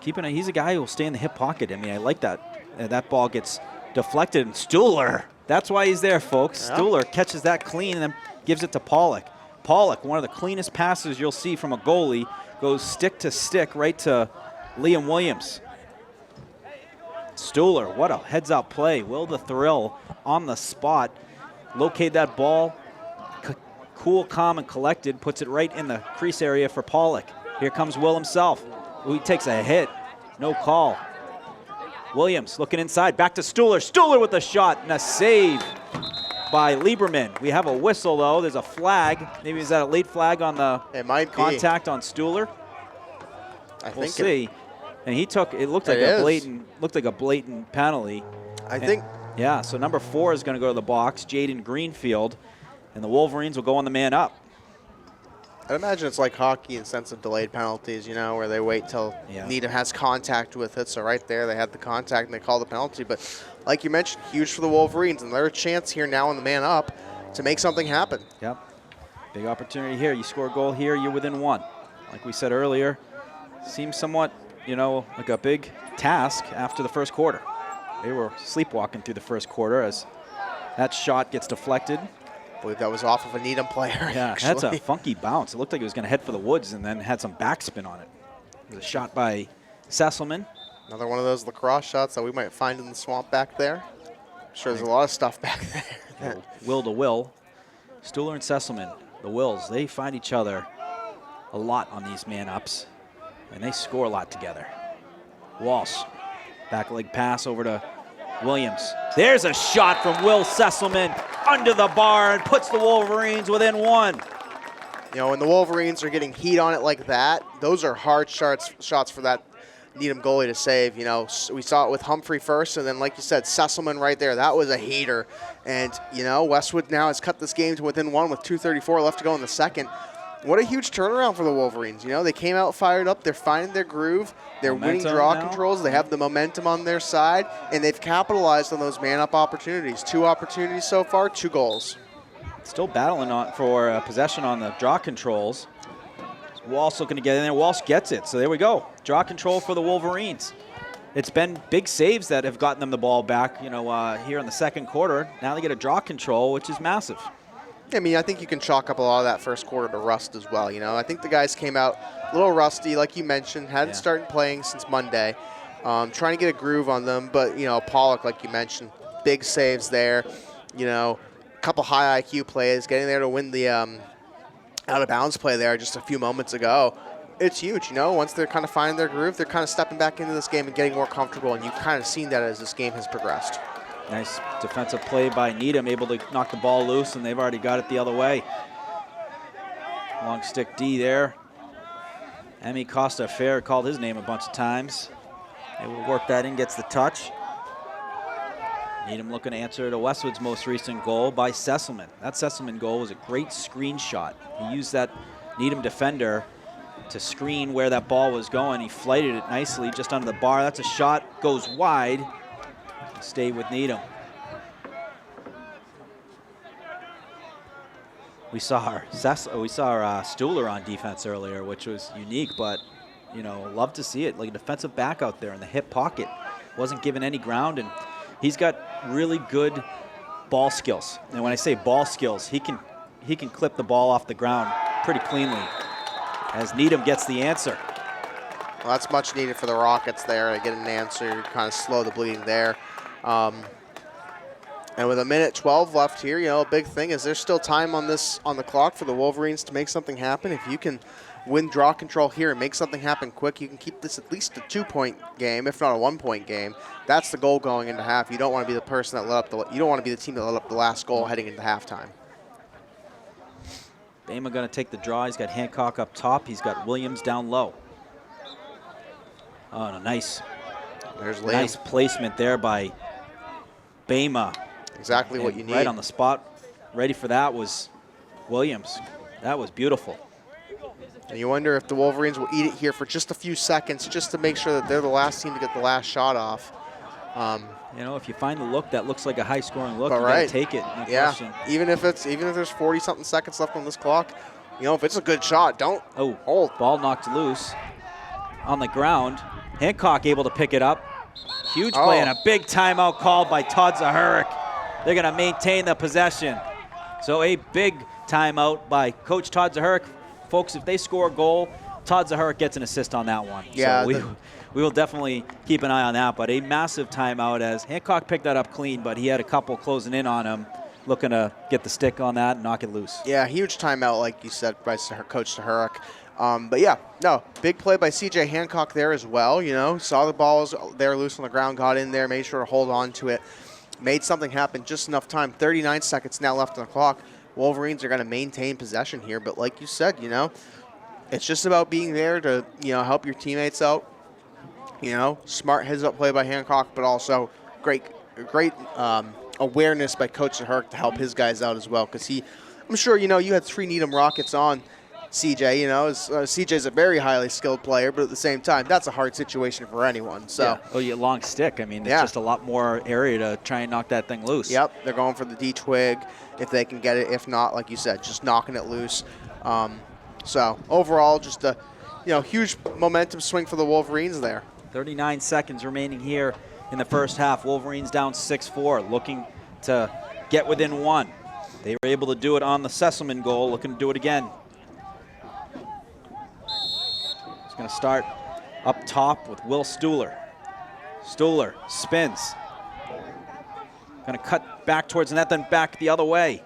He's a guy who will stay in the hip pocket. I mean, I like that. That ball gets deflected, and Stuhler, that's why he's there, folks. Yeah. Stuhler catches that clean and then gives it to Pollock. Pollock, one of the cleanest passes you'll see from a goalie, goes stick to stick right to Liam Williams. Stuhler, what a heads-out play. Will the Thrill on the spot. Locate that ball. Cool, calm, and collected. Puts it right in the crease area for Pollock. Here comes Will himself. Ooh, he takes a hit. No call. Williams looking inside. Back to Stuhler. Stuhler with a shot and a save by Lieberman. We have a whistle, though. There's a flag. Maybe is that a late flag on the contact on Stuhler? We'll see. And he took, it looked like a blatant penalty. I think. Yeah, so number 4 is going to go to the box, Jaden Greenfield, and the Wolverines will go on the man up. I'd imagine it's like hockey in sense of delayed penalties, where they wait till Needham has contact with it. So right there, they had the contact and they call the penalty. But like you mentioned, huge for the Wolverines, and they're a chance here now on the man up to make something happen. Yep, big opportunity here. You score a goal here, you're within 1. Like we said earlier, seems somewhat, like a big task after the first quarter. They were sleepwalking through the first quarter as that shot gets deflected. I believe that was off of a Needham player. Yeah, that's a funky bounce. It looked like it was going to head for the woods and then had some backspin on it. It was a shot by Sesselman. Another one of those lacrosse shots that we might find in the swamp back there. I'm sure there's a lot of stuff back there. Will to Will. Stuhler and Sesselman, the Wills, they find each other a lot on these man-ups, and they score a lot together. Walsh, back leg pass over to Williams. There's a shot from Will Sesselman under the bar and puts the Wolverines within 1. When the Wolverines are getting heat on it like that, those are hard shots for that Needham goalie to save. We saw it with Humphrey first, and then, like you said, Sesselman right there. That was a heater. And, Westwood now has cut this game to within 1 with 2:34 left to go in the second. What a huge turnaround for the Wolverines. They came out fired up. They're finding their groove. They're winning draw controls. They have the momentum on their side, and they've capitalized on those man-up opportunities. 2 opportunities so far, 2 goals. Still battling for possession on the draw controls. Walsh looking to get in there. Walsh gets it. So there we go. Draw control for the Wolverines. It's been big saves that have gotten them the ball back, here in the second quarter. Now they get a draw control, which is massive. I think you can chalk up a lot of that first quarter to rust as well. I think the guys came out a little rusty, like you mentioned, hadn't started playing since Monday. Trying to get a groove on them, but, Pollock, like you mentioned, big saves there. A couple high IQ plays, getting there to win the out-of-bounds play there just a few moments ago. It's huge, once they're kind of finding their groove, they're kind of stepping back into this game and getting more comfortable, and you've kind of seen that as this game has progressed. Nice defensive play by Needham, able to knock the ball loose, and they've already got it the other way. Long stick D there. Emi Costa Fair called his name a bunch of times. Able to work that in, gets the touch. Needham looking to answer to Westwood's most recent goal by Sesselman. That Sesselman goal was a great screen shot. He used that Needham defender to screen where that ball was going. He flighted it nicely just under the bar. That's a shot, goes wide. Stay with Needham. We saw our Stuhler on defense earlier, which was unique, but love to see it. Like a defensive back out there in the hip pocket, wasn't given any ground, and he's got really good ball skills. And when I say ball skills, he can clip the ball off the ground pretty cleanly. As Needham gets the answer. Well, that's much needed for the Rockets there to get an answer, kind of slow the bleeding there. And with 1:12 left here, a big thing is there's still time on the clock for the Wolverines to make something happen. If you can win draw control here and make something happen quick, you can keep this at least a 2-point game, if not a 1-point game. That's the goal going into half. You don't want to be the person that you don't want to be the team that let up the last goal heading into halftime. Bama going to take the draw. He's got Hancock up top. He's got Williams down low. Oh, no, nice. There's Liam. Nice placement there by Bama. Exactly what you need. Right on the spot. Ready for that was Williams. That was beautiful. And you wonder if the Wolverines will eat it here for just a few seconds just to make sure that they're the last team to get the last shot off. If you find the look that looks like a high-scoring look, you right. gotta take it. No question. Even if there's 40-something seconds left on this clock, if it's a good shot, don't hold. Ball knocked loose on the ground. Hancock able to pick it up. Huge play and a big timeout called by Todd Zaharik. They're going to maintain the possession. So a big timeout by Coach Todd Zaharik. Folks, if they score a goal, Todd Zaharik gets an assist on that one. Yeah, So we will definitely keep an eye on that. But a massive timeout as Hancock picked that up clean, but he had a couple closing in on him, looking to get the stick on that and knock it loose. Yeah, huge timeout, like you said, by Coach Zaharik. But yeah, no, big play by C.J. Hancock there as well. You know, saw the balls there loose on the ground, got in there, made sure to hold on to it, made something happen just enough time. 39 seconds now left on the clock. Wolverines are going to maintain possession here, but like you said, you know, it's just about being there to, you know, help your teammates out. You know, smart heads-up play by Hancock, but also great awareness by Coach Zaharik to help his guys out as well. Because I'm sure, you know, you had 3 Needham Rockets on CJ. You know, CJ's a very highly skilled player, but at the same time, that's a hard situation for anyone. So, yeah. Oh, you long stick. I mean, it's just a lot more area to try and knock that thing loose. Yep, they're going for the D-twig if they can get it. If not, like you said, just knocking it loose. So overall, just a huge momentum swing for the Wolverines there. 39 seconds remaining here in the first half. Wolverines down 6-4, looking to get within 1. They were able to do it on the Sesselman goal, looking to do it again. It's going to start up top with Will Stuhler. Stuhler spins. Going to cut back towards the net, then back the other way.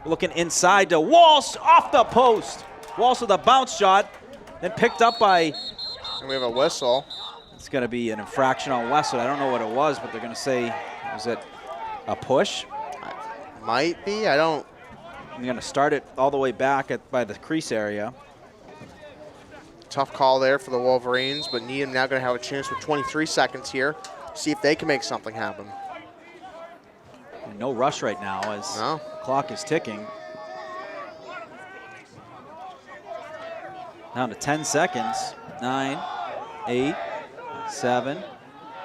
Looking inside to Walsh off the post. Walsh with a bounce shot, then picked up by... And we have a whistle. It's going to be an infraction on Westwood. I don't know what it was, but they're going to say, was it a push? Might be. I don't. I'm going to start it all the way back by the crease area. Tough call there for the Wolverines, but Needham now going to have a chance with 23 seconds here. See if they can make something happen. And no rush right now as the clock is ticking. Down to 10 seconds. 9, 8, 7,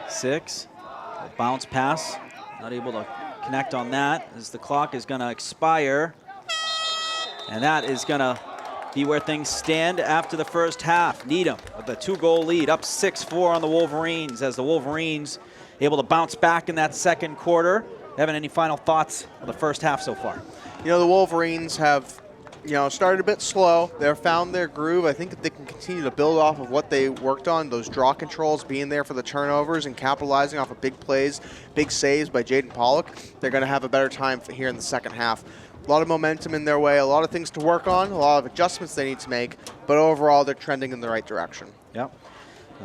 6. A bounce pass. Not able to connect on that as the clock is going to expire. And that is going to be where things stand after the first half. Needham with a 2-goal lead, up 6-4 on the Wolverines as the Wolverines able to bounce back in that second quarter. Evan, any final thoughts on the first half so far? You know, the Wolverines have, started a bit slow. They've found their groove. I think that they can continue to build off of what they worked on, those draw controls, being there for the turnovers and capitalizing off of big plays, big saves by Jaden Pollock. They're going to have a better time here in the second half. A lot of momentum in their way, a lot of things to work on, a lot of adjustments they need to make, but overall they're trending in the right direction. Yep.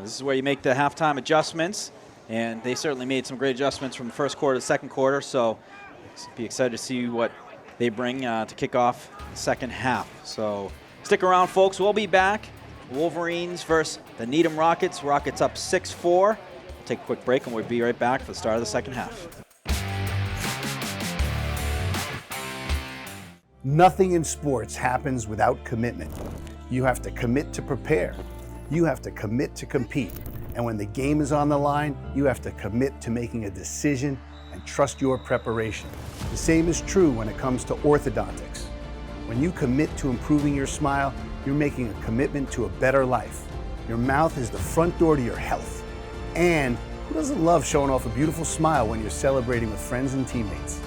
This is where you make the halftime adjustments, and they certainly made some great adjustments from the first quarter to the second quarter, so be excited to see what they bring to kick off the second half. So stick around, folks. We'll be back. Wolverines versus the Needham Rockets. Rockets up 6-4. We'll take a quick break, and we'll be right back for the start of the second half. Nothing in sports happens without commitment. You have to commit to prepare. You have to commit to compete. And when the game is on the line, you have to commit to making a decision and trust your preparation. The same is true when it comes to orthodontics. When you commit to improving your smile, you're making a commitment to a better life. Your mouth is the front door to your health. And who doesn't love showing off a beautiful smile when you're celebrating with friends and teammates?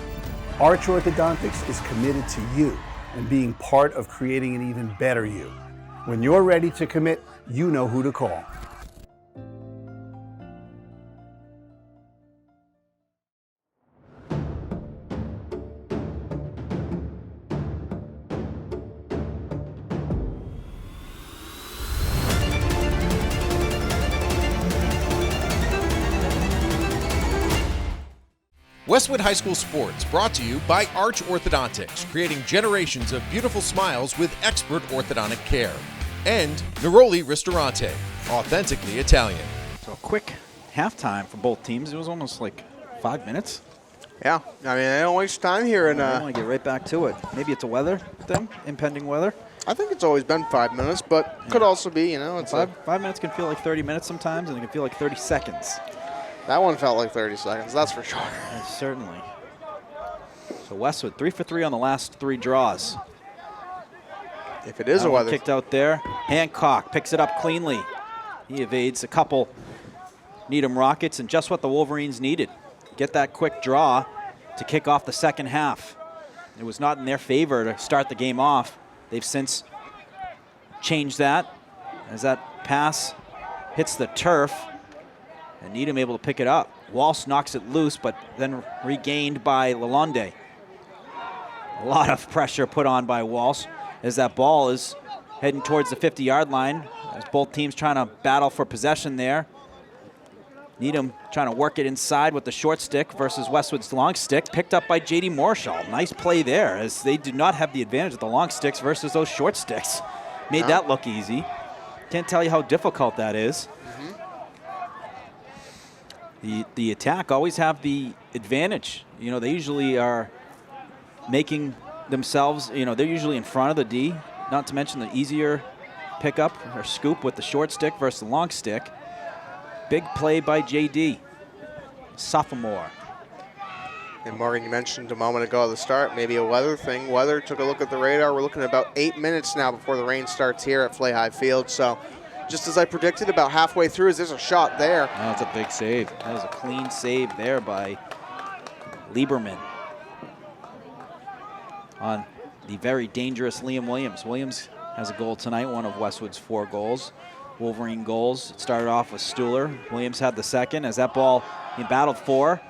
Arch Orthodontics is committed to you and being part of creating an even better you. When you're ready to commit, you know who to call. Westwood High School Sports brought to you by Arch Orthodontics, creating generations of beautiful smiles with expert orthodontic care. And Neroli Ristorante, authentically Italian. So a quick halftime for both teams. It was almost like 5 minutes. Yeah, I mean, they don't waste time here. And I want to get right back to it. Maybe it's a weather thing, impending weather. I think it's always been 5 minutes, but could also be, it's 5 minutes can feel like 30 minutes sometimes, and it can feel like 30 seconds. That one felt like 30 seconds, that's for sure. Certainly. So Westwood 3 for 3 on the last 3 draws. If it is a weather. Kicked out there. Hancock picks it up cleanly. He evades a couple Needham Rockets, and just what the Wolverines needed. Get that quick draw to kick off the second half. It was not in their favor to start the game off. They've since change that as that pass hits the turf, and Needham able to pick it up. Walsh knocks it loose, but then regained by Lalonde. A lot of pressure put on by Walsh as that ball is heading towards the 50-yard line, as both teams trying to battle for possession there. Needham trying to work it inside with the short stick versus Westwood's long stick, picked up by J.D. Marshall. Nice play there, as they do not have the advantage of the long sticks versus those short sticks. Made that look easy. Can't tell you how difficult that is. The attack always have the advantage. You know, they usually are making themselves, you know, they're usually in front of the D, not to mention the easier pickup or scoop with the short stick versus the long stick. Big play by J.D., sophomore. And Morgan, you mentioned a moment ago at the start, maybe a weather thing. Weather took a look at the radar. We're looking at about 8 minutes now before the rain starts here at Flay High Field. So just as I predicted, about halfway through, there's a shot there. That's a big save. That was a clean save there by Lieberman on the very dangerous Liam Williams. Williams has a goal tonight, one of Westwood's 4 goals. Wolverine goals. It started off with Stuhler. Williams had the second as that ball he battled for.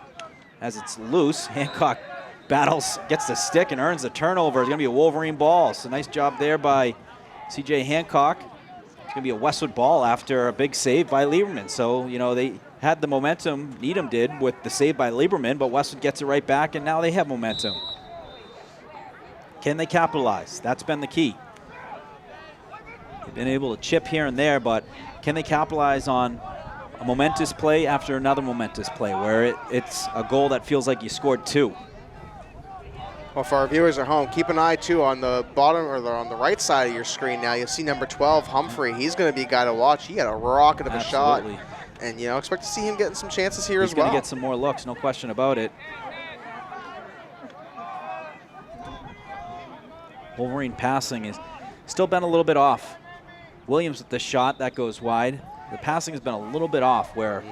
As it's loose, Hancock battles, gets the stick and earns the turnover. It's going to be a Wolverine ball. So nice job there by C.J. Hancock. It's going to be a Westwood ball after a big save by Lieberman. So, you know, they had the momentum, Needham did, with the save by Lieberman, but Westwood gets it right back, and now they have momentum. Can they capitalize? That's been the key. They've been able to chip here and there, but can they capitalize on a momentous play after another momentous play where it's a goal that feels like you scored 2? Well, for our viewers at home, keep an eye, too, on the bottom or on the right side of your screen now. You'll see number 12, Humphrey. He's going to be a guy to watch. He had a rocket of a shot. And, you know, expect to see him getting some chances here as well. He's going to get some more looks, no question about it. Wolverine passing has still been a little bit off. Williams with the shot, that goes wide. The passing has been a little bit off where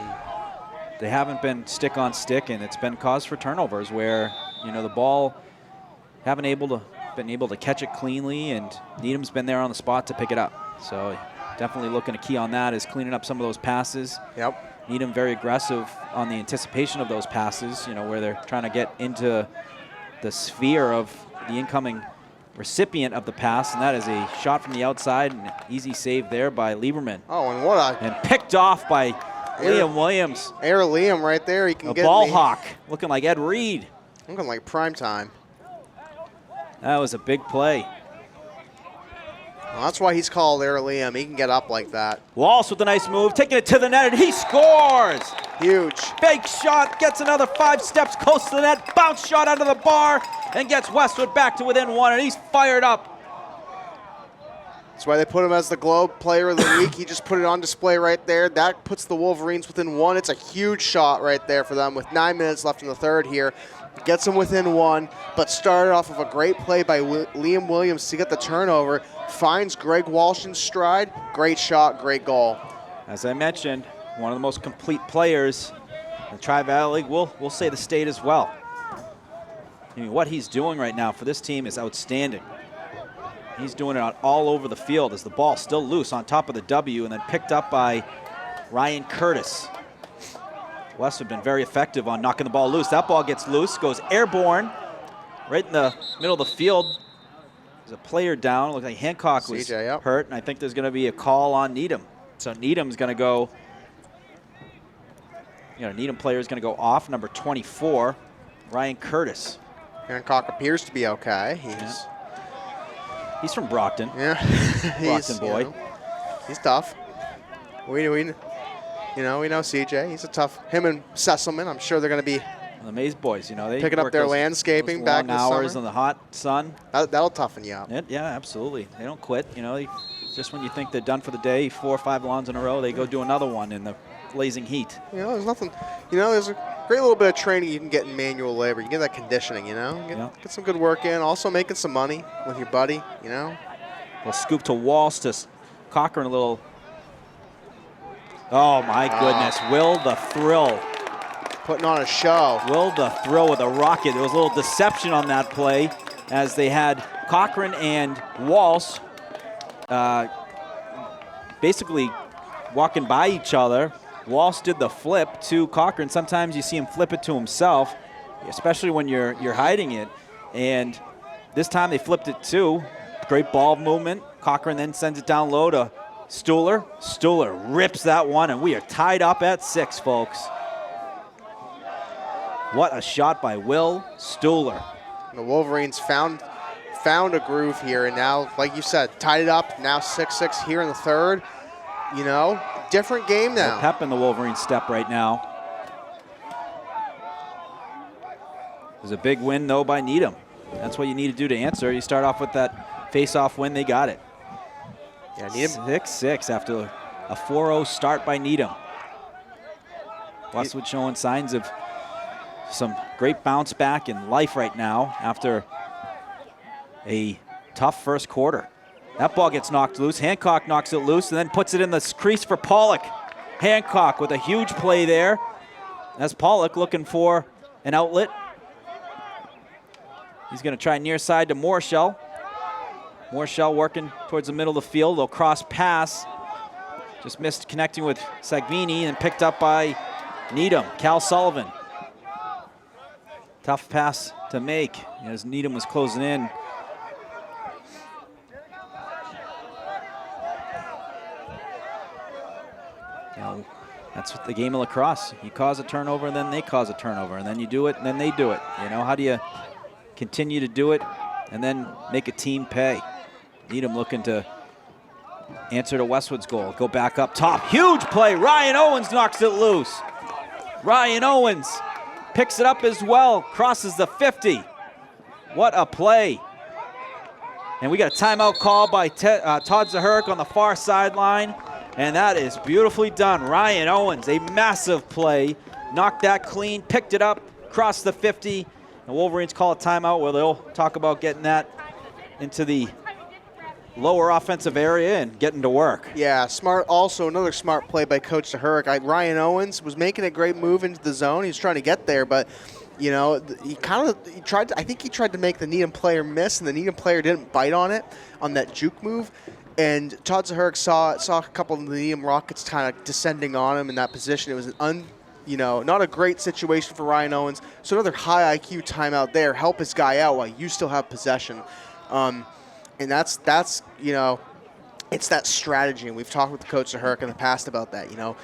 they haven't been stick on stick, and it's been cause for turnovers where, you know, the ball haven't been able to catch it cleanly, and Needham's been there on the spot to pick it up. So definitely looking to key on that is cleaning up some of those passes. Yep. Needham very aggressive on the anticipation of those passes, you know, where they're trying to get into the sphere of the incoming recipient of the pass, and that is a shot from the outside, and an easy save there by Lieberman. Oh, and what a... And picked off by Liam Williams. Air Liam right there. He can get a ball hawk, looking like Ed Reed. Looking like prime time. That was a big play. Well, that's why he's called Air Liam. He can get up like that. Walsh with a nice move, taking it to the net, and he scores! Huge. Fake shot, gets another 5 steps close to the net, bounce shot out of the bar, and gets Westwood back to within 1, and he's fired up. That's why they put him as the Globe Player of the Week. He just put it on display right there. That puts the Wolverines within 1. It's a huge shot right there for them with 9 minutes left in the third here. Gets them within 1, but started off of a great play by Liam Williams to get the turnover. Finds Greg Walsh in stride. Great shot, great goal. As I mentioned, one of the most complete players in the Tri-Valley League. We'll say the state as well. I mean, what he's doing right now for this team is outstanding. He's doing it all over the field as the ball still loose on top of the W and then picked up by Ryan Curtis. Westwood been very effective on knocking the ball loose. That ball gets loose, goes airborne, right in the middle of the field. There's a player down. Looks like Hancock was hurt, and I think there's going to be a call on Needham. So Needham's going to go, you know, Needham player is going to go off, number 24, Ryan Curtis. Hancock appears to be okay. He's from Brockton. Yeah, Brockton boy. You know, he's tough. We know CJ. He's a tough. Him and Sesselman. I'm sure they're going to be the Maze boys. You know, they picking up their landscaping those back long in the hours summer. in the hot sun. That'll toughen you up. Yeah, absolutely. They don't quit. You know, just when you think they're done for the day, 4 or 5 lawns in a row, they go do another one in the blazing heat. You know, there's nothing. You know, there's a great little bit of training you can get in manual labor. You get that conditioning. You know, get some good work in. Also making some money with your buddy. You know. Well, scoop to Walsh to Cochran a little. Oh my goodness! Will the Thrill putting on a show. Will the Thrill with a rocket. There was a little deception on that play as they had Cochran and Walsh basically walking by each other. Walsh did the flip to Cochran. Sometimes you see him flip it to himself, especially when you're hiding it. And this time they flipped it too. Great ball movement. Cochran then sends it down low to Stuhler. Stuhler rips that one, and we are tied up at 6, folks. What a shot by Will Stuhler. The Wolverines found a groove here, and now, like you said, tied it up. Now 6-6 here in the third. You know, different game now. Pep in the Wolverines step right now. There's a big win, though, by Needham. That's what you need to do to answer. You start off with that face-off win. They got it. Yeah, Needham 6-6 after a 4-0 start by Needham. Westwood showing signs of some great bounce back in life right now after a tough first quarter. That ball gets knocked loose. Hancock knocks it loose and then puts it in the crease for Pollock. Hancock with a huge play there. That's Pollock looking for an outlet. He's going to try near side to Morshell. Morshell working towards the middle of the field. They'll cross pass. Just missed connecting with Sagvini and picked up by Needham. Cal Sullivan. Tough pass to make as Needham was closing in. That's the game of lacrosse. You cause a turnover, and then they cause a turnover, and then you do it, and then they do it. You know, how do you continue to do it and then make a team pay? Needham looking to answer to Westwood's goal. Go back up top. Huge play. Ryan Owens knocks it loose. Ryan Owens picks it up as well. Crosses the 50. What a play. And we got a timeout call by Todd Zahurik on the far sideline. And that is beautifully done. Ryan Owens, a massive play. Knocked that clean, picked it up, crossed the 50. The Wolverines call a timeout where they'll talk about getting that into the lower offensive area and getting to work. Yeah, smart. Also, another smart play by Coach Zahurik. Ryan Owens was making a great move into the zone. He was trying to get there, but you know, he tried to, I think he tried to make the Needham player miss, and the Needham player didn't bite on it on that juke move. And Todd Zahurik saw a couple of the Needham Rockets kind of descending on him in that position. It was not a great situation for Ryan Owens. So another high IQ timeout there. Help his guy out while you still have possession. And that's it's that strategy. And we've talked with Coach Zahurik in the past about that. You know,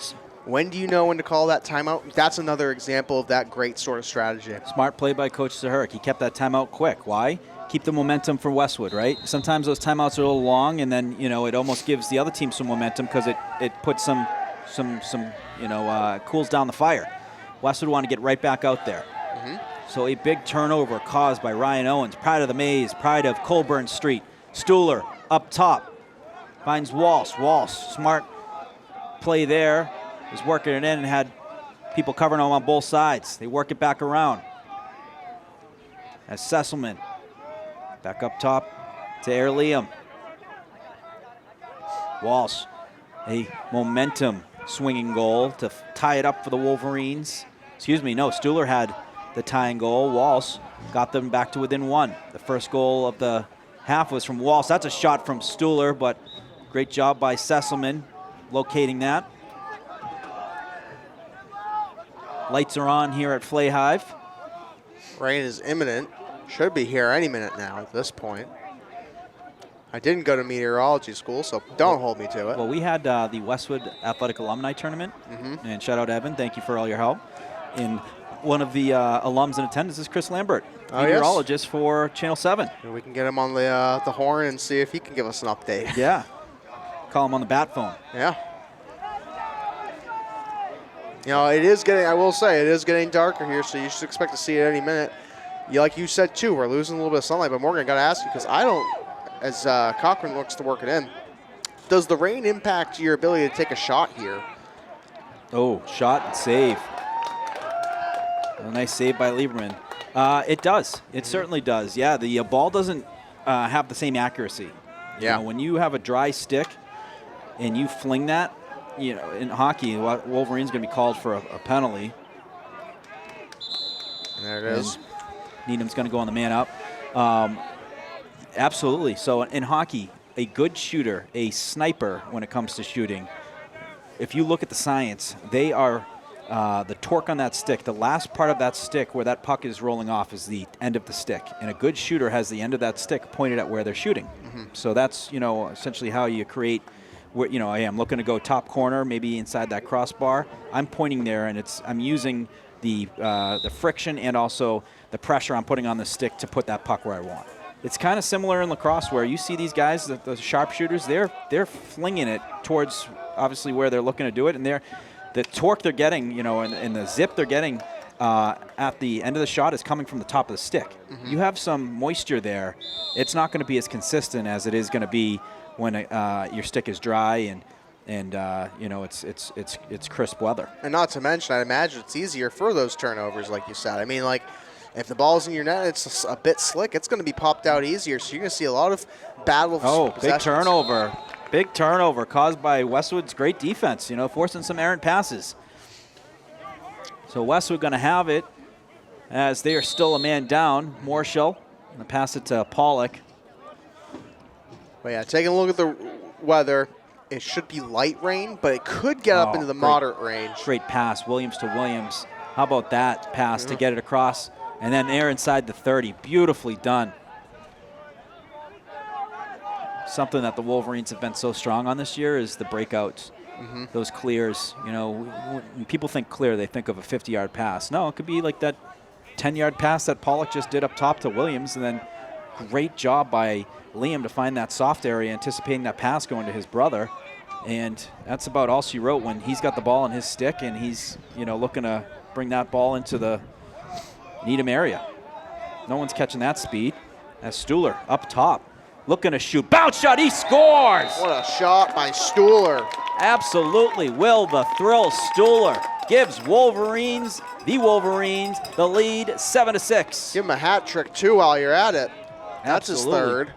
when do you know when to call that timeout? That's another example of that great sort of strategy. Smart play by Coach Zahurik. He kept that timeout quick. Why? Keep the momentum for Westwood, right? Sometimes those timeouts are a little long, and then it almost gives the other team some momentum because it puts some cools down the fire. Westwood want to get right back out there. Mm-hmm. So a big turnover caused by Ryan Owens, pride of the Maze, pride of Colburn Street. Stuhler up top finds Walsh. Walsh, smart play there, was working it in and had people covering him on both sides. They work it back around. As Sesselman. Back up top to Air Liam. Walsh, a momentum swinging goal to tie it up for the Wolverines. Excuse me, no, Stuhler had the tying goal. Walsh got them back to within 1. The first goal of the half was from Walsh. That's a shot from Stuhler, but great job by Sesselman locating that. Lights are on here at Flay Hive. Rain is imminent. Should be here any minute now at this point. I didn't go to meteorology school, so don't hold me to it. Well, we had the Westwood Athletic Alumni Tournament, and shout out Evan, thank you for all your help. And one of the alums in attendance is Chris Lambert, meteorologist for Channel 7. And we can get him on the horn and see if he can give us an update. Yeah, call him on the bat phone. Yeah. You know, it is getting, I will say, it is getting darker here, so you should expect to see it any minute. Like you said, too, we're losing a little bit of sunlight, but Morgan, I got to ask you, because I don't, as Cochran looks to work it in, does the rain impact your ability to take a shot here? Oh, shot and save. A nice save by Lieberman. It does. It certainly does. Yeah, the ball doesn't have the same accuracy. You know, when you have a dry stick and you fling that, in hockey, Wolverine's going to be called for a penalty. There it is. Needham's going to go on the man up. Absolutely. So in hockey, a good shooter, a sniper when it comes to shooting, if you look at the science, they are the torque on that stick, the last part of that stick where that puck is rolling off is the end of the stick. And a good shooter has the end of that stick pointed at where they're shooting. So that's, essentially how you create, where, hey, I'm looking to go top corner, maybe inside that crossbar. I'm pointing there, and I'm using the friction and also the pressure I'm putting on the stick to put that puck where I want. It's kind of similar in lacrosse where you see these guys, the sharpshooters, they're flinging it towards obviously where they're looking to do it, and the torque they're getting, and the zip they're getting at the end of the shot is coming from the top of the stick. You have some moisture there. It's not going to be as consistent as it is going to be when your stick is dry and it's crisp weather. And not to mention, I imagine it's easier for those turnovers, like you said. I mean, like, if the ball's in your net, it's a bit slick, it's going to be popped out easier. So you're going to see a lot of battle of big turnover. Big turnover caused by Westwood's great defense, forcing some errant passes. So Westwood going to have it as they are still a man down. Morshall going to pass it to Pollock. Well, yeah, taking a look at the weather, it should be light rain, but it could get up into the moderate range. Great pass, Williams to Williams. How about that pass to get it across? And then air inside the 30. Beautifully done. Something that the Wolverines have been so strong on this year is the breakouts. Those clears. When people think clear, they think of a 50-yard pass. No, it could be like that 10-yard pass that Pollock just did up top to Williams, and then great job by Liam to find that soft area, anticipating that pass going to his brother. And that's about all she wrote when he's got the ball in his stick and he's, looking to bring that ball into the Needham area. No one's catching that speed. As Stuhler up top, looking to shoot. Bounce shot, he scores! What a shot by Stuhler. Absolutely. Will the thrill Stuhler gives the Wolverines, the lead 7-6. Give him a hat trick, too, while you're at it. That's Absolutely. his third.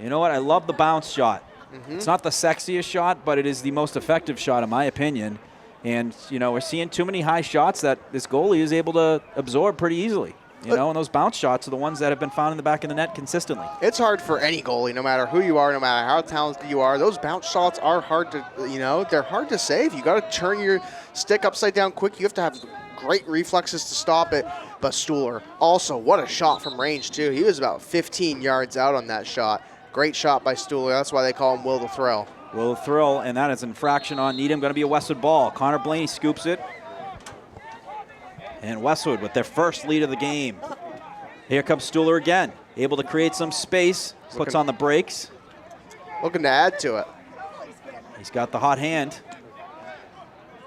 You know what? I love the bounce shot. It's not the sexiest shot, but it is the most effective shot, in my opinion. And, we're seeing too many high shots that this goalie is able to absorb pretty easily. And those bounce shots are the ones that have been found in the back of the net consistently. It's hard for any goalie, no matter who you are, no matter how talented you are. Those bounce shots are hard to, they're hard to save. You got to turn your stick upside down quick. You have to have great reflexes to stop it. But Stuhler, also, what a shot from range, too. He was about 15 yards out on that shot. Great shot by Stuhler. That's why they call him Will the Thrill. Will the Thrill, and that is an infraction on Needham. Going to be a Westwood ball. Connor Blaney scoops it. And Westwood with their first lead of the game. Here comes Stuhler again. Able to create some space. Puts on the brakes. Looking to add to it. He's got the hot hand.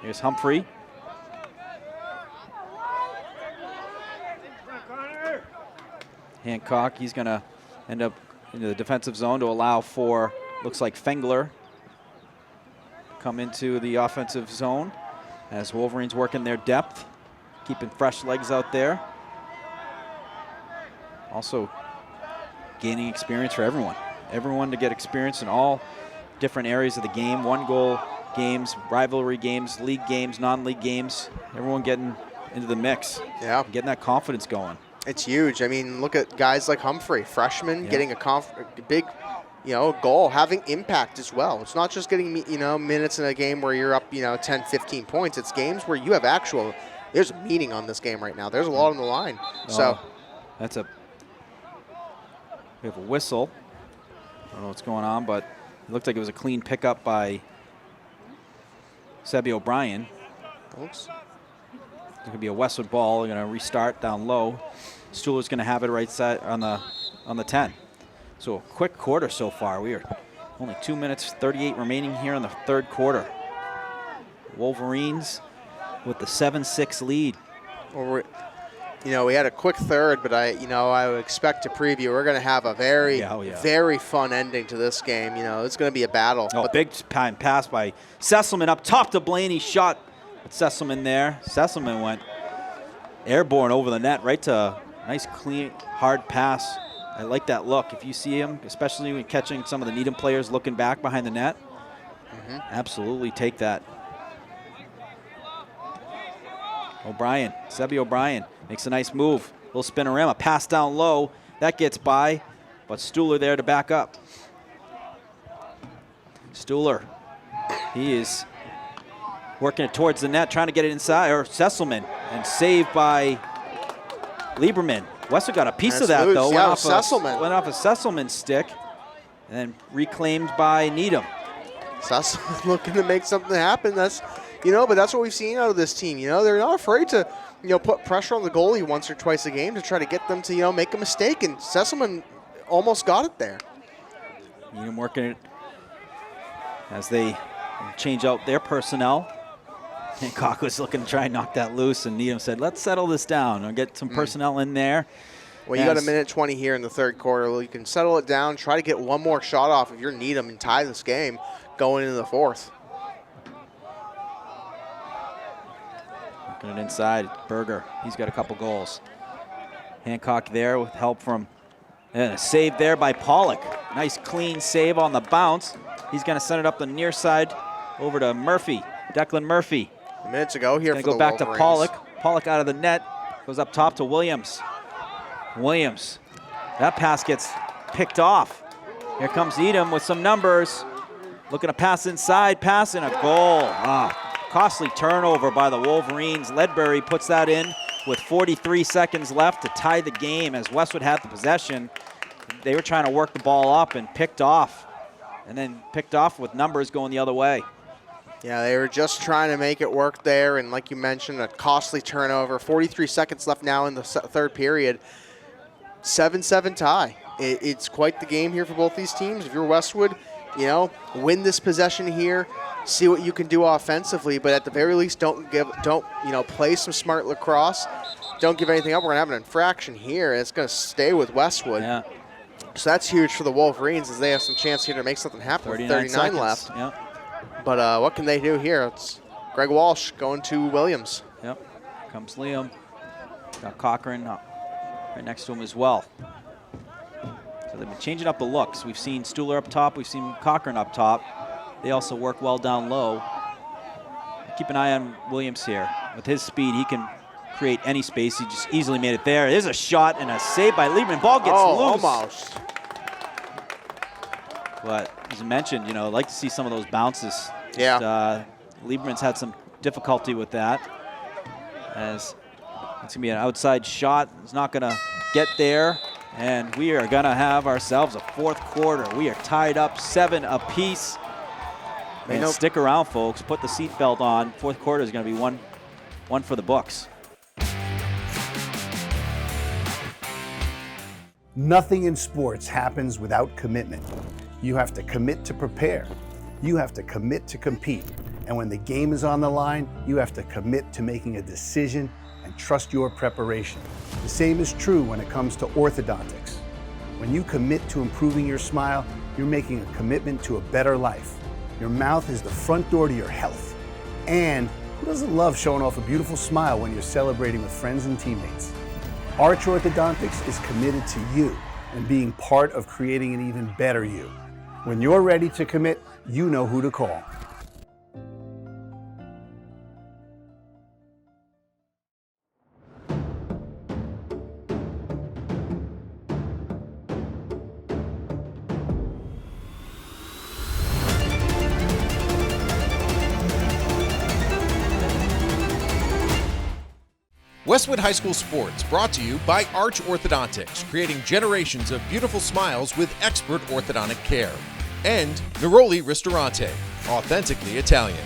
Here's Humphrey. Hancock, he's going to end up into the defensive zone to allow for, looks like Fengler, come into the offensive zone as Wolverines working their depth, keeping fresh legs out there. Also gaining experience for everyone. Everyone to get experience in all different areas of the game. One-goal games, rivalry games, league games, non-league games. Everyone getting into the mix. Yeah. Getting that confidence going. It's huge. I mean, look at guys like Humphrey, freshman, getting a big, goal, having impact as well. It's not just getting, minutes in a game where you're up, 10, 15 points. It's games where you have there's meaning on this game right now. There's a lot on the line. So we have a whistle. I don't know what's going on, but it looked like it was a clean pickup by Sebi O'Brien. Oops. It's going to be a Westwood ball. Going to restart down low. Stuhler's going to have it right side on the 10. So a quick quarter so far. We are only 2 minutes 38 remaining here in the third quarter. Wolverines with the 7-6 lead. Well, we had a quick third, but I would expect to preview. We're going to have a very fun ending to this game. It's going to be a battle. Oh, big time pass by Sesselman up top to Blaney. Shot at Sesselman there. Sesselman went airborne over the net right to a nice, clean, hard pass. I like that look. If you see him, especially when catching some of the Needham players looking back behind the net, absolutely take that. O'Brien, Sebi O'Brien makes a nice move. Little spinorama, pass down low. That gets by, but Stuhler there to back up. Stuhler, he is working it towards the net, trying to get it inside, or Sesselman, and saved by Lieberman. Westwood got a piece of that, loose. though. Yeah, Went Sesselman. went off a Sesselman stick, and then reclaimed by Needham. Sesselman looking to make something happen. That's, but that's what we've seen out of this team. They're not afraid to, put pressure on the goalie once or twice a game to try to get them to, make a mistake. And Sesselman almost got it there. Needham working it as they change out their personnel. Hancock was looking to try and knock that loose, and Needham said, let's settle this down and get some personnel in there. Well, you got a minute 20 here in the third quarter. Well, you can settle it down, try to get one more shot off if you're Needham and tie this game going into the fourth. Working it inside, Berger. He's got a couple goals. Hancock there with help from, and a save there by Pollock. Nice clean save on the bounce. He's going to send it up the near side over to Murphy, Declan Murphy. Minutes ago here for the Go back to Wolverines. Pollock. Pollock out of the net, goes up top to Williams. Williams, that pass gets picked off. Here comes Needham with some numbers. Looking to pass inside, pass and a goal. Costly turnover by the Wolverines. Ledbury puts that in with 43 seconds left to tie the game as Westwood had the possession. They were trying to work the ball up and picked off. And then picked off with numbers going the other way. Yeah, they were just trying to make it work there, and like you mentioned, a costly turnover. 43 seconds left now in the third period. 7-7 tie. It's quite the game here for both these teams. If you're Westwood, win this possession here, see what you can do offensively, but at the very least, don't play some smart lacrosse. Don't give anything up. We're gonna have an infraction here, and it's gonna stay with Westwood. Yeah. So that's huge for the Wolverines as they have some chance here to make something happen with 39 seconds left. Yep. But what can they do here? It's Greg Walsh going to Williams. Yep. Comes Liam. Got Cochran right next to him as well. So they've been changing up the looks. We've seen Stuhler up top. We've seen Cochran up top. They also work well down low. Keep an eye on Williams here. With his speed, he can create any space. He just easily made it there. There's a shot and a save by Lieberman. Ball gets loose. Almost. But as I mentioned, I'd like to see some of those bounces. Yeah. Lieberman's had some difficulty with that. As it's going to be an outside shot. It's not going to get there. And we are going to have ourselves a fourth quarter. We are tied up 7 apiece. And stick around, folks. Put the seatbelt on. Fourth quarter is going to be one for the books. Nothing in sports happens without commitment. You have to commit to prepare. You have to commit to compete. And when the game is on the line, you have to commit to making a decision and trust your preparation. The same is true when it comes to orthodontics. When you commit to improving your smile, you're making a commitment to a better life. Your mouth is the front door to your health. And who doesn't love showing off a beautiful smile when you're celebrating with friends and teammates? Arch Orthodontics is committed to you and being part of creating an even better you. When you're ready to commit, you know who to call. Westwood High School Sports brought to you by Arch Orthodontics, creating generations of beautiful smiles with expert orthodontic care. And Neroli Ristorante, authentically Italian.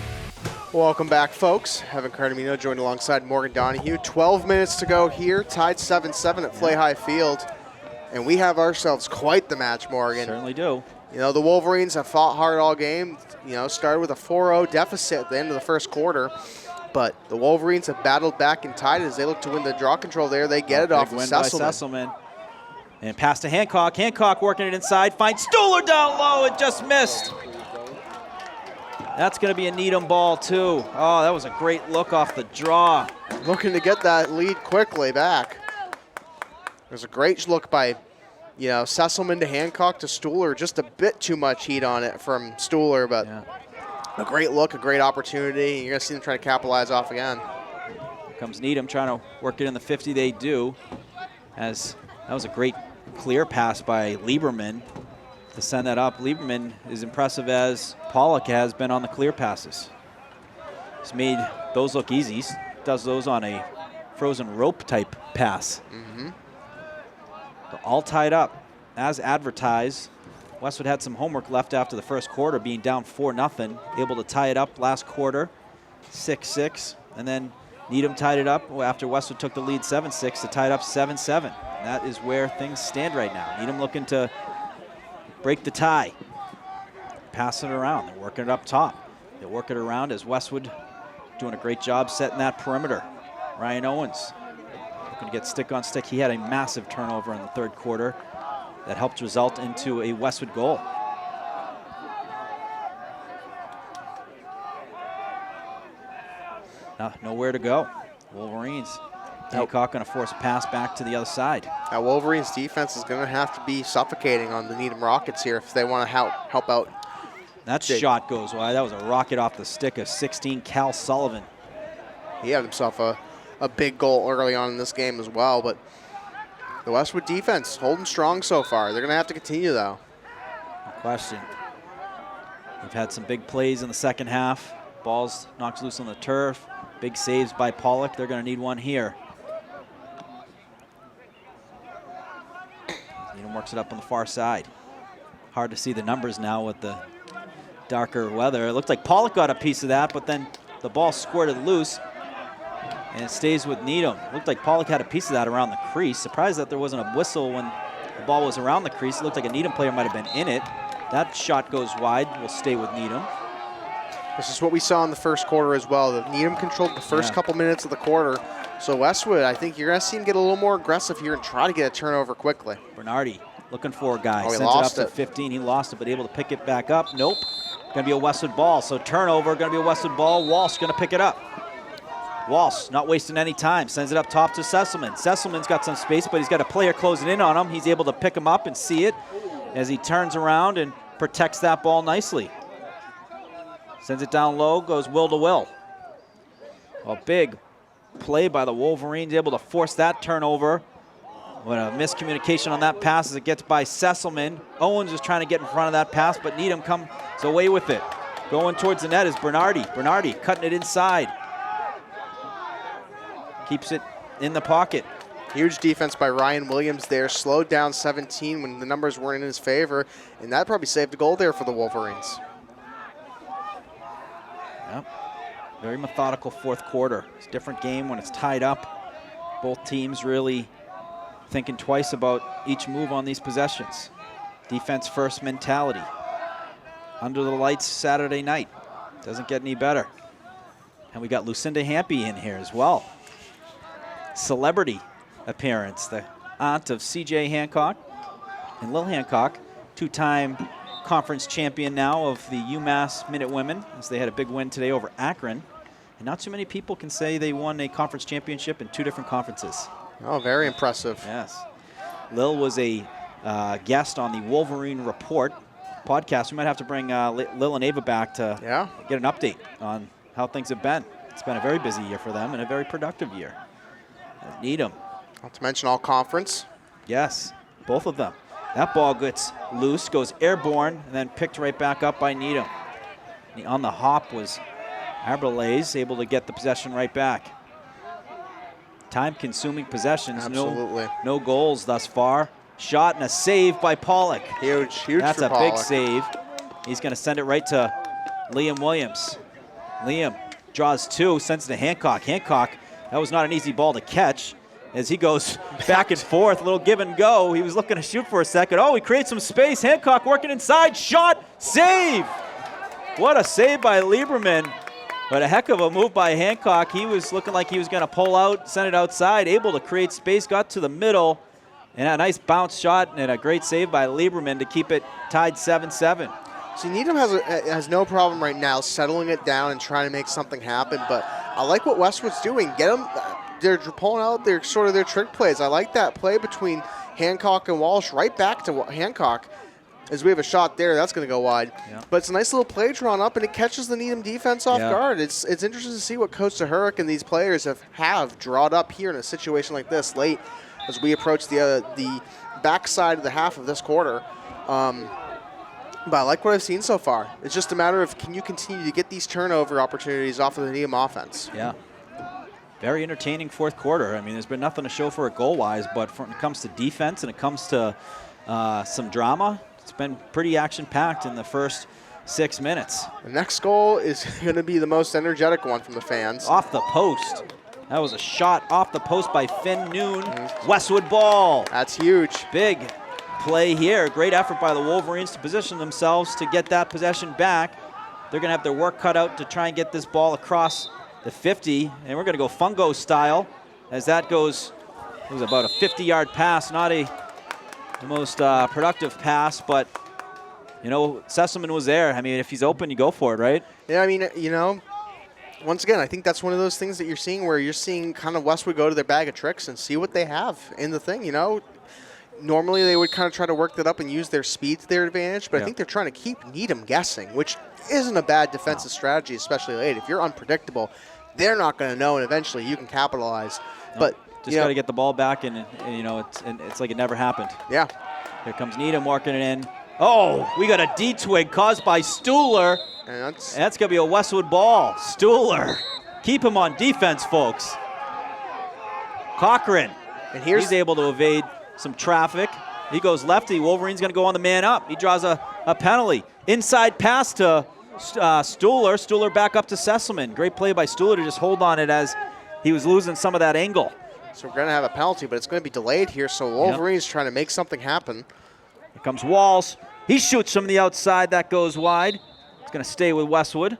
Welcome back, folks. Evan Cardamino joined alongside Morgan Donahue. 12 minutes to go here, tied 7-7 at Flay High Field. And we have ourselves quite the match, Morgan. Certainly do. The Wolverines have fought hard all game. Started with a 4-0 deficit at the end of the first quarter. But the Wolverines have battled back and tied as they look to win the draw control there. They get it off of Sesselman. And pass to Hancock. Hancock working it inside. Finds Stuhler down low and just missed. That's going to be a Needham ball, too. Oh, that was a great look off the draw. Looking to get that lead quickly back. There's a great look by, Sesselman to Hancock to Stuhler. Just a bit too much heat on it from Stuhler, but a great look, a great opportunity. You're going to see them try to capitalize off again. Here comes Needham trying to work it in the 50. They do. As that was a great clear pass by Lieberman. to send that up. Lieberman is impressive as Pollock has been on the clear passes. He's made those look easy. He does those on a frozen rope type pass. So all tied up as advertised. Westwood had some homework left after the first quarter, being down 4-0, able to tie it up last quarter, 6-6, and then Needham tied it up after Westwood took the lead 7-6 to tie it up 7-7. That is where things stand right now. Needham looking to break the tie, pass it around. They're working it up top. They work it around as Westwood doing a great job setting that perimeter. Ryan Owens looking to get stick on stick. He had a massive turnover in the third quarter that helped result into a Westwood goal. Nowhere to go. Wolverines. Hancock going to force a pass back to the other side. Now Wolverines defense is going to have to be suffocating on the Needham Rockets here if they want to help out. That shot goes wide. That was a rocket off the stick of 16 Cal Sullivan. He had himself a big goal early on in this game as well, but the Westwood defense holding strong so far. They're going to have to continue, though. No question. They've had some big plays in the second half. Balls knocked loose on the turf. Big saves by Pollock. They're going to need one here. Needham works it up on the far side. Hard to see the numbers now with the darker weather. It looked like Pollock got a piece of that, but then the ball squirted loose, and it stays with Needham. Looked like Pollock had a piece of that around the crease. Surprised that there wasn't a whistle when the ball was around the crease. It looked like a Needham player might have been in it. That shot goes wide. Will stay with Needham. This is what we saw in the first quarter as well. The Needham controlled the first couple minutes of the quarter. So Westwood, I think you're going to see him get a little more aggressive here and try to get a turnover quickly. Bernardi looking for a guy. Oh, he sends lost it up to 15. He lost it, but able to pick it back up. Nope. Going to be a Westwood ball. So turnover, going to be a Westwood ball. Walsh going to pick it up. Walsh not wasting any time. Sends it up top to Sesselman. Sesselman's got some space, but he's got a player closing in on him. He's able to pick him up and see it as he turns around and protects that ball nicely. Sends it down low, goes will to will. A big play by the Wolverines, able to force that turnover. What a miscommunication on that pass as it gets by Sesselman. Owens is trying to get in front of that pass, but Needham comes away with it. Going towards the net is Bernardi. Bernardi cutting it inside. Keeps it in the pocket. Huge defense by Ryan Williams there. Slowed down 17 when the numbers weren't in his favor, and that probably saved a goal there for the Wolverines. Yep. Very methodical fourth quarter. It's a different game when it's tied up. Both teams really thinking twice about each move on these possessions. Defense first mentality. Under the lights Saturday night. Doesn't get any better. And we got Lucinda Hampy in here as well. Celebrity appearance. The aunt of C.J. Hancock and Lil Hancock, two-time conference champion now of the UMass Minute Women, as they had a big win today over Akron. And not too many people can say they won a conference championship in two different conferences. Oh, very impressive. Yes. Lil was a guest on the Wolverine Report podcast. We might have to bring Lil and Ava back to get an update on how things have been. It's been a very busy year for them and a very productive year. Needham. Not to mention all conference. Yes, both of them. That ball gets loose, goes airborne, and then picked right back up by Needham. On the hop was Arbelaise, able to get the possession right back. Time-consuming possessions. Absolutely. No goals thus far. Shot and a save by Pollock. Huge That's for a Pollock. big save. He's going to send it right to Liam Williams. Liam draws two, sends it to Hancock. Hancock, that was not an easy ball to catch as he goes back and forth, a little give and go. He was looking to shoot for a second. Oh, he creates some space. Hancock working inside. Shot, save. What a save by Lieberman. But a heck of a move by Hancock. He was looking like he was going to pull out, send it outside, able to create space, got to the middle, and a nice bounce shot and a great save by Lieberman to keep it tied 7-7. See, Needham has no problem right now settling it down and trying to make something happen, but I like what Westwood's doing. Get them, they're pulling out their sort of their trick plays. I like that play between Hancock and Walsh right back to Hancock. As we have a shot there, that's going to go wide. Yeah. But it's a nice little play drawn up, and it catches the Needham defense off guard. It's interesting to see what Coach Zahurik and these players have drawn up here in a situation like this late as we approach the backside of the half of this quarter. But I like what I've seen so far. It's just a matter of, can you continue to get these turnover opportunities off of the Needham offense? Yeah. Very entertaining fourth quarter. I mean, there's been nothing to show for it goal-wise, but when it comes to defense and it comes to some drama, it's been pretty action-packed in the first 6 minutes. The next goal is going to be the most energetic one from the fans. Off the post. That was a shot off the post by Finn Noon. Westwood ball. That's huge. Big play here. Great effort by the Wolverines to position themselves to get that possession back. They're going to have their work cut out to try and get this ball across the 50, and we're going to go fungo style as that goes. It was about a 50-yard pass, not the most productive pass, but you know, Sesselman was there. I mean, if he's open, you go for it, right? Yeah, I mean, you know, once again, I think that's one of those things that you're seeing where you're seeing kind of Westwood go to their bag of tricks and see what they have in the thing, you know. Normally they would kind of try to work that up and use their speed to their advantage, but I think they're trying to keep Needham guessing, which isn't a bad defensive strategy, especially late. If you're unpredictable, they're not going to know, and eventually you can capitalize. But just got to get the ball back, and you know, it's like it never happened. Yeah. Here comes Needham working it in. Oh, we got a D-twig caused by Stuhler. And that's going to be a Westwood ball. Stuhler. Keep him on defense, folks. Cochran. And he's able to evade some traffic. He goes lefty. Wolverine's going to go on the man up. He draws a penalty. Inside pass to Stuhler. Stuhler back up to Sesselman. Great play by Stuhler to just hold on it as he was losing some of that angle. So we're going to have a penalty, but it's going to be delayed here, so Wolverine's trying to make something happen. Here comes Walls. He shoots from the outside. That goes wide. It's going to stay with Westwood.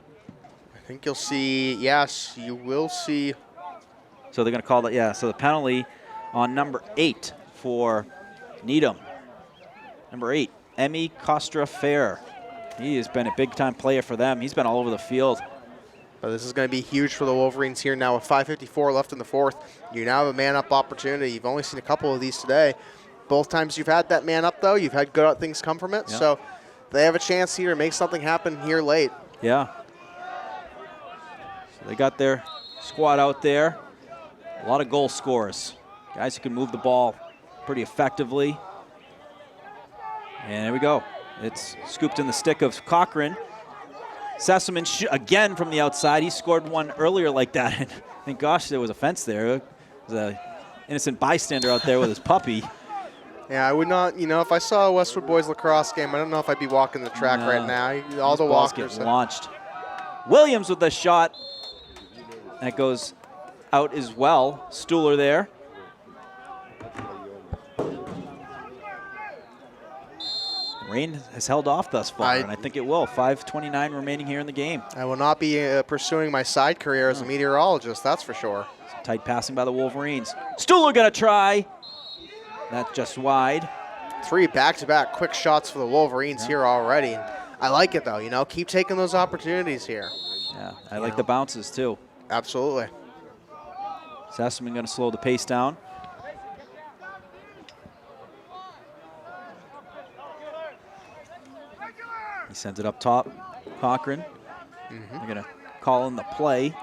I think you'll see, yes, you will see. So they're going to call that, yeah, so the penalty on number 8 for Needham. Number 8, Emmy Costra-Fair. He has been a big-time player for them. He's been all over the field. But this is going to be huge for the Wolverines here now with 5:54 left in the fourth. You now have a man-up opportunity. You've only seen a couple of these today. Both times you've had that man-up, though, you've had good things come from it. Yep. So they have a chance here to make something happen here late. Yeah. So they got their squad out there. A lot of goal scorers. Guys who can move the ball pretty effectively. And there we go. It's scooped in the stick of Cochran. Sesselman again from the outside. He scored one earlier like that. And thank gosh there was a fence there. It was an innocent bystander out there with his puppy. Yeah, I would not, you know, if I saw a Westwood Boys Lacrosse game, I don't know if I'd be walking the track right now. All the walkers get launched. Williams with the shot. That goes out as well. Stuhler there. Rain has held off thus far, and I think it will. 5:29 remaining here in the game. I will not be pursuing my side career as a meteorologist, that's for sure. Some tight passing by the Wolverines. Stuhler going to try. That's just wide. 3 back-to-back quick shots for the Wolverines here already. And I like it, though. You know, keep taking those opportunities here. Yeah, I like the bounces, too. Absolutely. Sesselman going to slow the pace down. He sends it up top. Cochran. They're going to call in the play.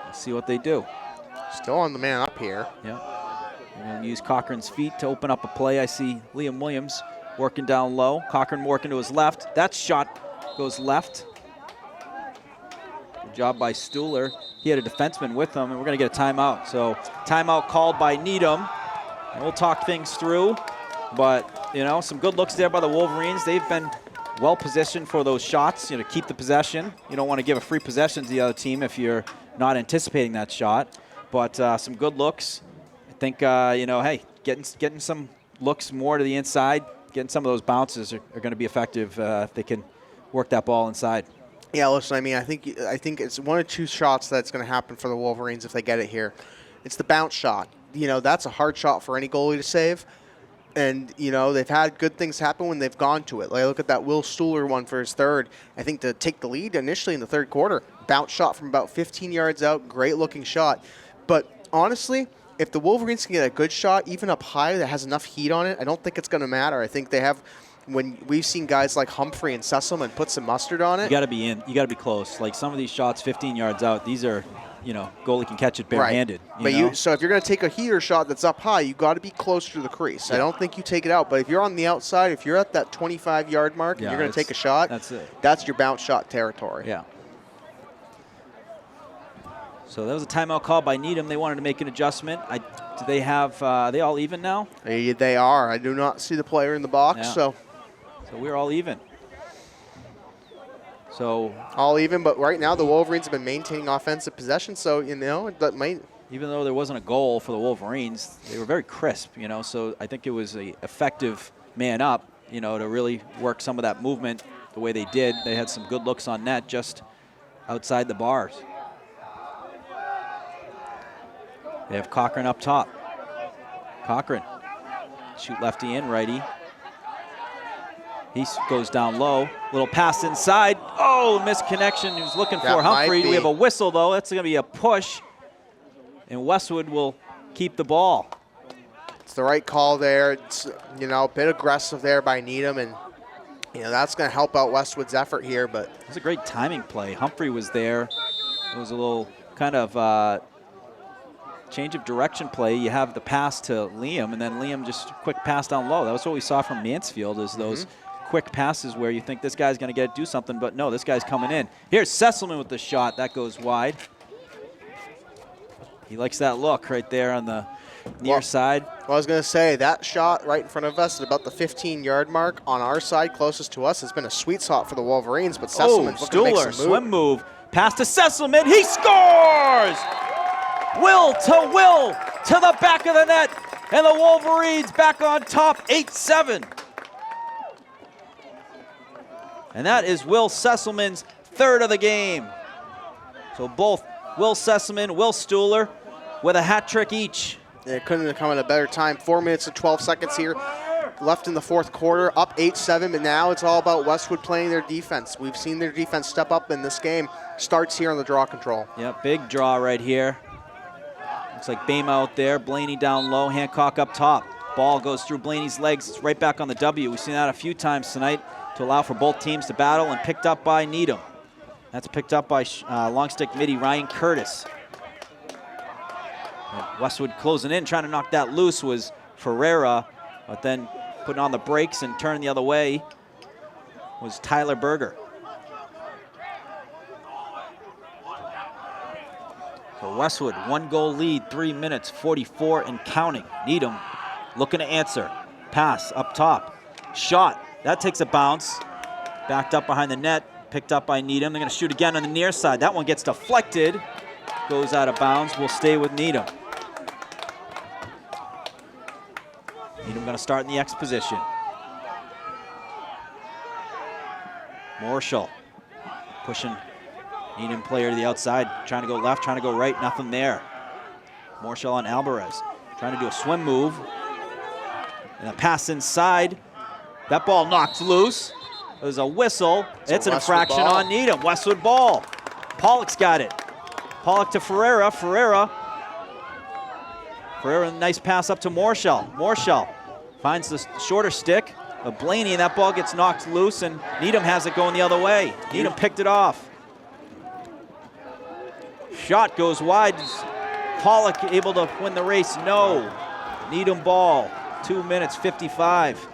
Let's see what they do. Still on the man up here. Yeah. They're going to use Cochran's feet to open up a play. I see Liam Williams working down low. Cochran working to his left. That shot goes left. Good job by Stuhler. He had a defenseman with him, and we're going to get a timeout. So timeout called by Needham. And we'll talk things through. But, you know, some good looks there by the Wolverines. They've been well positioned for those shots, you know, keep the possession. You don't want to give a free possession to the other team if you're not anticipating that shot. But some good looks. I think, you know, hey, getting some looks more to the inside, getting some of those bounces are going to be effective if they can work that ball inside. Yeah, listen, I mean, I think it's 1 or 2 shots that's going to happen for the Wolverines if they get it here. It's the bounce shot. You know, that's a hard shot for any goalie to save. And, you know, they've had good things happen when they've gone to it. Like, look at that Will Stuhler one for his third. I think to take the lead initially in the third quarter. Bounce shot from about 15 yards out. Great-looking shot. But, honestly, if the Wolverines can get a good shot, even up high that has enough heat on it, I don't think it's going to matter. I think they have, when we've seen guys like Humphrey and Sesselman put some mustard on it. You got to be in. You got to be close. Like, some of these shots 15 yards out, these are goalie can catch it barehanded. But so if you're going to take a heater shot that's up high, you got to be closer to the crease. I don't think you take it out. But if you're on the outside, if you're at that 25-yard mark and you're going to take a shot, that's it. That's your bounce shot territory. Yeah. So that was a timeout call by Needham. They wanted to make an adjustment. Do they have? Are they all even now? They are. I do not see the player in the box. Yeah. So we're all even. So all even, but right now the Wolverines have been maintaining offensive possession. So that might. Even though there wasn't a goal for the Wolverines, they were very crisp. So I think it was a effective man up. To really work some of that movement the way they did. They had some good looks on net just outside the bars. They have Cochran up top. Cochran, shoot lefty in, righty. He goes down low. Little pass inside. Oh, misconnection. He was looking for Humphrey. We have a whistle, though. That's going to be a push. And Westwood will keep the ball. It's the right call there. It's, a bit aggressive there by Needham. And, that's going to help out Westwood's effort here. But it was a great timing play. Humphrey was there. It was a little kind of change of direction play. You have the pass to Liam, and then Liam just quick pass down low. That was what we saw from Mansfield, is those quick passes where you think this guy's going to do something, but no, this guy's coming in. Here's Sesselman with the shot. That goes wide. He likes that look right there on the near side. Well, I was going to say, that shot right in front of us at about the 15-yard mark on our side, closest to us, has been a sweet spot for the Wolverines, but Sesselman's looking to make some move. Swim move. Pass to Sesselman. He scores! Will to the back of the net, and the Wolverines back on top, 8-7. And that is Will Sesselman's third of the game. So both Will Sesselman, Will Stuhler with a hat trick each. It couldn't have come at a better time. 4 minutes and 12 seconds here left in the fourth quarter, up 8-7, but now it's all about Westwood playing their defense. We've seen their defense step up in this game. Starts here on the draw control. Yeah, big draw right here. Looks like Bama out there, Blaney down low, Hancock up top. Ball goes through Blaney's legs. It's right back on the W. We've seen that a few times tonight to allow for both teams to battle, and picked up by Needham. That's picked up by long stick midi Ryan Curtis. And Westwood closing in, trying to knock that loose was Ferreira, but then putting on the brakes and turning the other way was Tyler Berger. So Westwood, 1-goal lead, 3 minutes, 44 and counting. Needham looking to answer. Pass up top. Shot. That takes a bounce. Backed up behind the net. Picked up by Needham. They're going to shoot again on the near side. That one gets deflected. Goes out of bounds. Will stay with Needham. Needham going to start in the X position. Marshall pushing Needham player to the outside. Trying to go left, trying to go right. Nothing there. Marshall on Alvarez. Trying to do a swim move. And a pass inside. That ball knocked loose. There's a whistle. It's an infraction on Needham. Westwood ball. Pollock's got it. Pollock to Ferreira. Ferreira, nice pass up to Marshall. Marshall finds the shorter stick of Blaney, and that ball gets knocked loose, and Needham has it going the other way. Needham picked it off. Shot goes wide. Pollock able to win the race? No. Needham ball. 2 minutes, 55.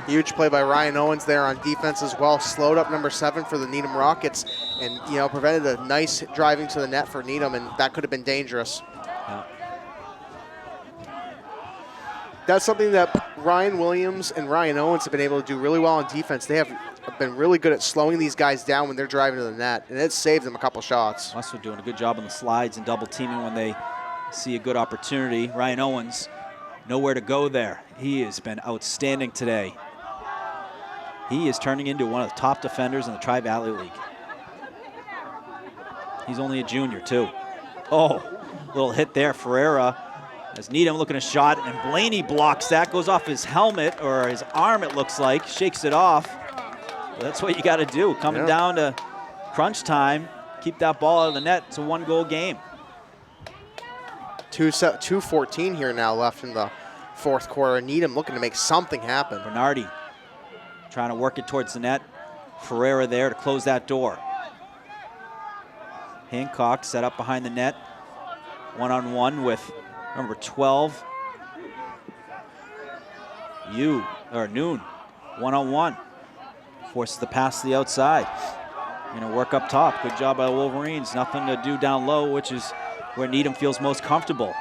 Huge play by Ryan Owens there on defense as well. Slowed up number 7 for the Needham Rockets and, prevented a nice driving to the net for Needham, and that could have been dangerous. Yeah. That's something that Ryan Williams and Ryan Owens have been able to do really well on defense. They have been really good at slowing these guys down when they're driving to the net, and it saved them a couple shots. Westwood doing a good job on the slides and double teaming when they see a good opportunity. Ryan Owens, nowhere to go there. He has been outstanding today. He is turning into one of the top defenders in the Tri-Valley League. He's only a junior, too. Oh, little hit there. Ferreira, as Needham looking a shot, and Blaney blocks that. Goes off his helmet, or his arm, it looks like. Shakes it off. Well, that's what you got to do. Coming down to crunch time, keep that ball out of the net. It's a 1-goal game. 2:14 here now left in the fourth quarter. Needham looking to make something happen. Bernardi trying to work it towards the net. Ferreira there to close that door. Hancock set up behind the net. One-on-one with number 12. Noon. One-on-one. Forces the pass to the outside. Work up top. Good job by the Wolverines. Nothing to do down low, which is where Needham feels most comfortable.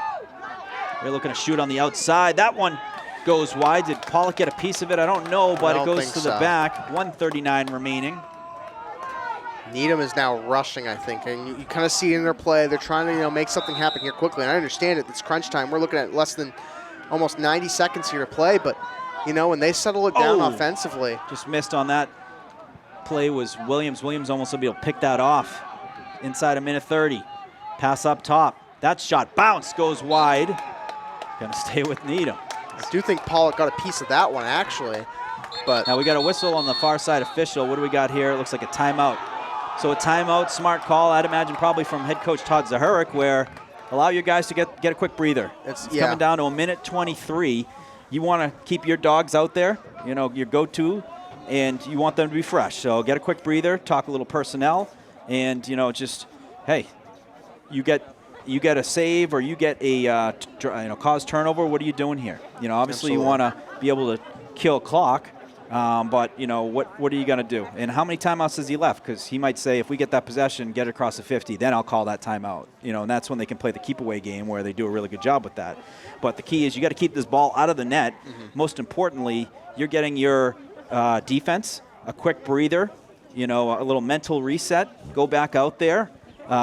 They're looking to shoot on the outside. That one goes wide. Did Pollock get a piece of it? I don't know, but it goes to the back. 1:39 remaining. Needham is now rushing, I think, and you kind of see it in their play. They're trying to, make something happen here quickly. And I understand it. It's crunch time. We're looking at less than almost 90 seconds here to play, but, when they settle it down offensively. Just missed on that play was Williams. Williams almost will be able to pick that off inside a minute 30. Pass up top. That shot bounce goes wide. Gonna stay with Needham. I do think Pollock got a piece of that one, actually. But now we got a whistle on the far side official. What do we got here? It looks like a timeout. So a timeout, smart call, I'd imagine probably from head coach Todd Zaharik, where allow your guys to get a quick breather. It's coming down to a minute 23. You want to keep your dogs out there, your go-to, and you want them to be fresh. So get a quick breather, talk a little personnel, and just, hey, you get a save or you get a cause turnover. What are you doing here? Obviously you want to be able to kill clock, but what are you going to do? And how many timeouts has he left? Because he might say, if we get that possession, get it across the 50, then I'll call that timeout. And that's when they can play the keep away game where they do a really good job with that. But the key is you got to keep this ball out of the net. Most importantly, you're getting your defense a quick breather, a little mental reset, go back out there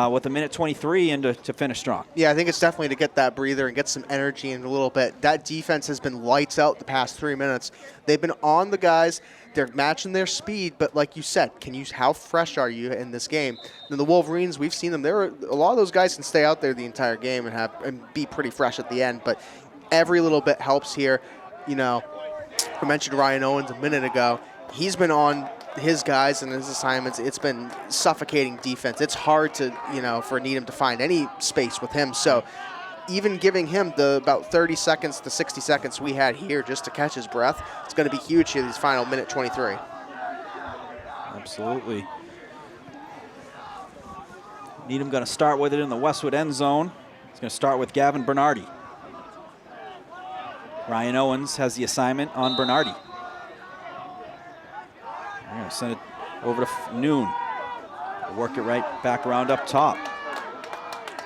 with a minute 23 and to finish strong. Yeah, I think it's definitely to get that breather and get some energy in a little bit. That defense has been lights out the past 3 minutes. They've been on the guys. They're matching their speed, but like you said, how fresh are you in this game? And the Wolverines, we've seen them. A lot of those guys can stay out there the entire game and be pretty fresh at the end, but every little bit helps here. I mentioned Ryan Owens a minute ago. He's been on his guys and his assignments. It's been suffocating defense. It's hard to, for Needham to find any space with him. So even giving him the about 30 seconds to 60 seconds we had here just to catch his breath, it's going to be huge here, these final minute 23. Absolutely. Needham going to start with it in the Westwood end zone. He's going to start with Gavin Bernardi. Ryan Owens has the assignment on Bernardi. They're going to send it over to Noon. Work it right back around up top.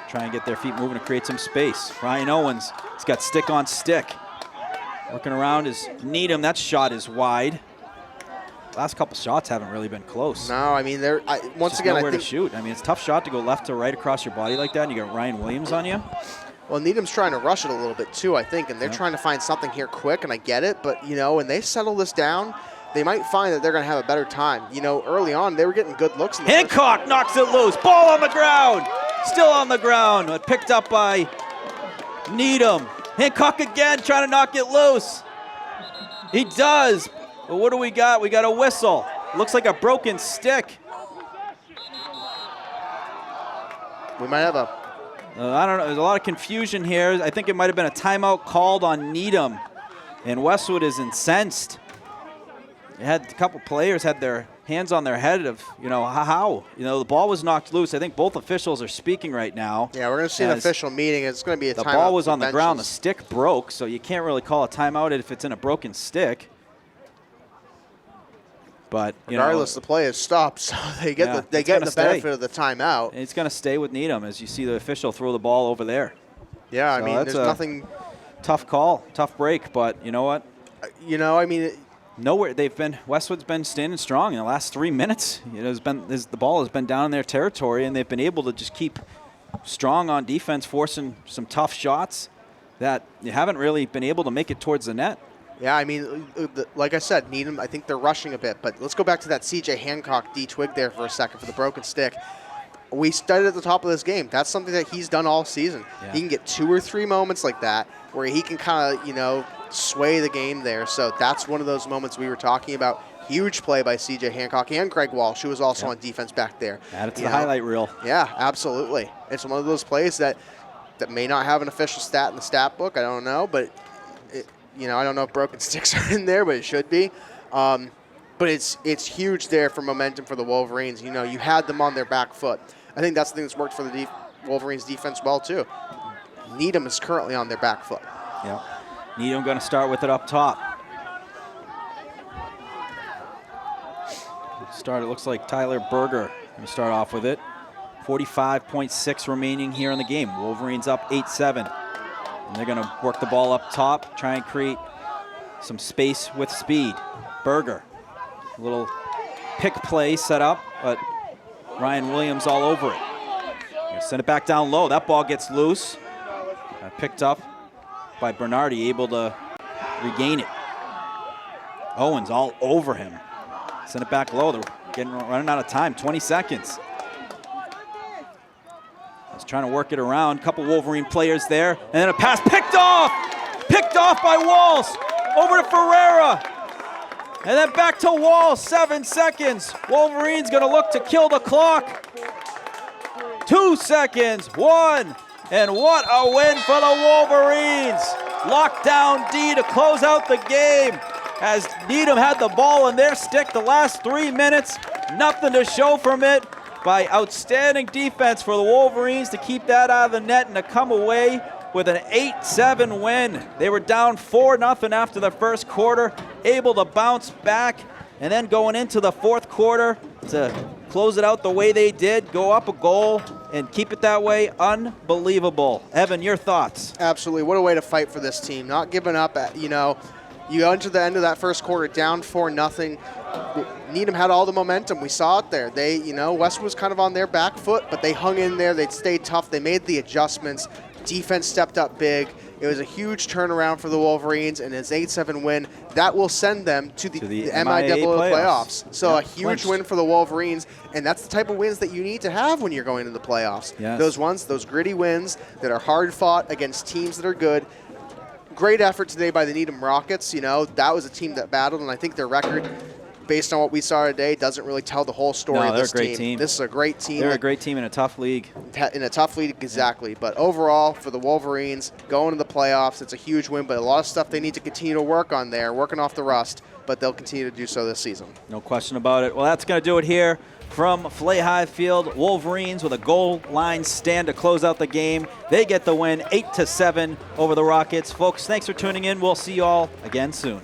Try and get their feet moving to create some space. Ryan Owens, he's got stick on stick. Working around is Needham. That shot is wide. Last couple shots haven't really been close. No, I mean, once again, nowhere to shoot. I mean, it's a tough shot to go left to right across your body like that, and you got Ryan Williams on you. Well, Needham's trying to rush it a little bit too, I think, and they're trying to find something here quick, and I get it. But, when they settle this down, they might find that they're going to have a better time. Early on, they were getting good looks. Hancock knocks it loose. Ball on the ground. Still on the ground. But picked up by Needham. Hancock again trying to knock it loose. He does. But what do we got? We got a whistle. Looks like a broken stick. We might have a... I don't know. There's a lot of confusion here. I think it might have been a timeout called on Needham. And Westwood is incensed. They had a couple players had their hands on their head of, how? The ball was knocked loose. I think both officials are speaking right now. Yeah, we're going to see an official meeting. It's going to be a timeout. The ball was on the ground. The stick broke, so you can't really call a timeout if it's in a broken stick. But regardless, the play is stopped, so they get the benefit of the timeout. And it's going to stay with Needham as you see the official throw the ball over there. Yeah, so I mean, there's nothing. Tough call, tough break, but you know what? Nowhere Westwood's been standing strong in the last 3 minutes. The ball has been down in their territory, and they've been able to just keep strong on defense, forcing some tough shots that you haven't really been able to make it towards the net. Yeah, I mean, like I said, Needham, I think they're rushing a bit. But let's go back to that CJ Hancock D-twig there for a second for the broken stick. We started at the top of this game. That's something that he's done all season. Yeah. He can get 2 or 3 moments like that where he can kind of, sway the game there. So that's one of those moments we were talking about. Huge play by CJ Hancock and Greg Walsh, who was also on defense back there. Add it to the highlight reel. Yeah, absolutely. It's one of those plays that may not have an official stat in the stat book. I don't know, but I don't know if broken sticks are in there, but it should be. But it's huge there for momentum for the Wolverines. You had them on their back foot. I think that's the thing that's worked for the Wolverines defense well too. Needham is currently on their back foot. Yeah. Needham going to start with it up top. It looks like Tyler Berger going to start off with it. 45.6 remaining here in the game. Wolverines up 8-7. And they're going to work the ball up top, try and create some space with speed. Berger, a little pick play set up, but Ryan Williams all over it. Send it back down low. That ball gets loose. Picked up by Bernardi, able to regain it. Owens all over him. Send it back low. They're running out of time. 20 seconds. He's trying to work it around. Couple Wolverine players there. And then a pass picked off! Picked off by Walls. Over to Ferreira. And then back to Walls. 7 seconds. Wolverines going to look to kill the clock. 2 seconds. 1. And what a win for the Wolverines. Lockdown D to close out the game. As Needham had the ball in their stick the last 3 minutes. Nothing to show from it. By outstanding defense for the Wolverines to keep that out of the net and to come away with an 8-7 win. They were down 4-0 after the first quarter, able to bounce back, and then going into the fourth quarter to close it out the way they did, go up a goal and keep it that way. Unbelievable. Evan, your thoughts? Absolutely. What a way to fight for this team. Not giving up. You go into the end of that first quarter down 4-0. Needham had all the momentum. We saw it there. West was kind of on their back foot, but they hung in there. They stayed tough. They made the adjustments. Defense stepped up big. It was a huge turnaround for the Wolverines, and it's 8-7 win. That will send them to the MIAA playoffs. So a huge win for the Wolverines, and that's the type of wins that you need to have when you're going to the playoffs. Yes. Those gritty wins that are hard fought against teams that are good. Great effort today by the Needham Rockets. That was a team that battled, and I think their record, based on what we saw today, doesn't really tell the whole story of this team. They're a great team. This is a great team. They're a great team in a tough league. In a tough league, exactly. But overall, for the Wolverines, going to the playoffs, it's a huge win, but a lot of stuff they need to continue to work on there, working off the rust, but they'll continue to do so this season. No question about it. Well, that's going to do it here from Flahi Field. Wolverines with a goal line stand to close out the game. They get the win 8-7 over the Rockets. Folks, thanks for tuning in. We'll see you all again soon.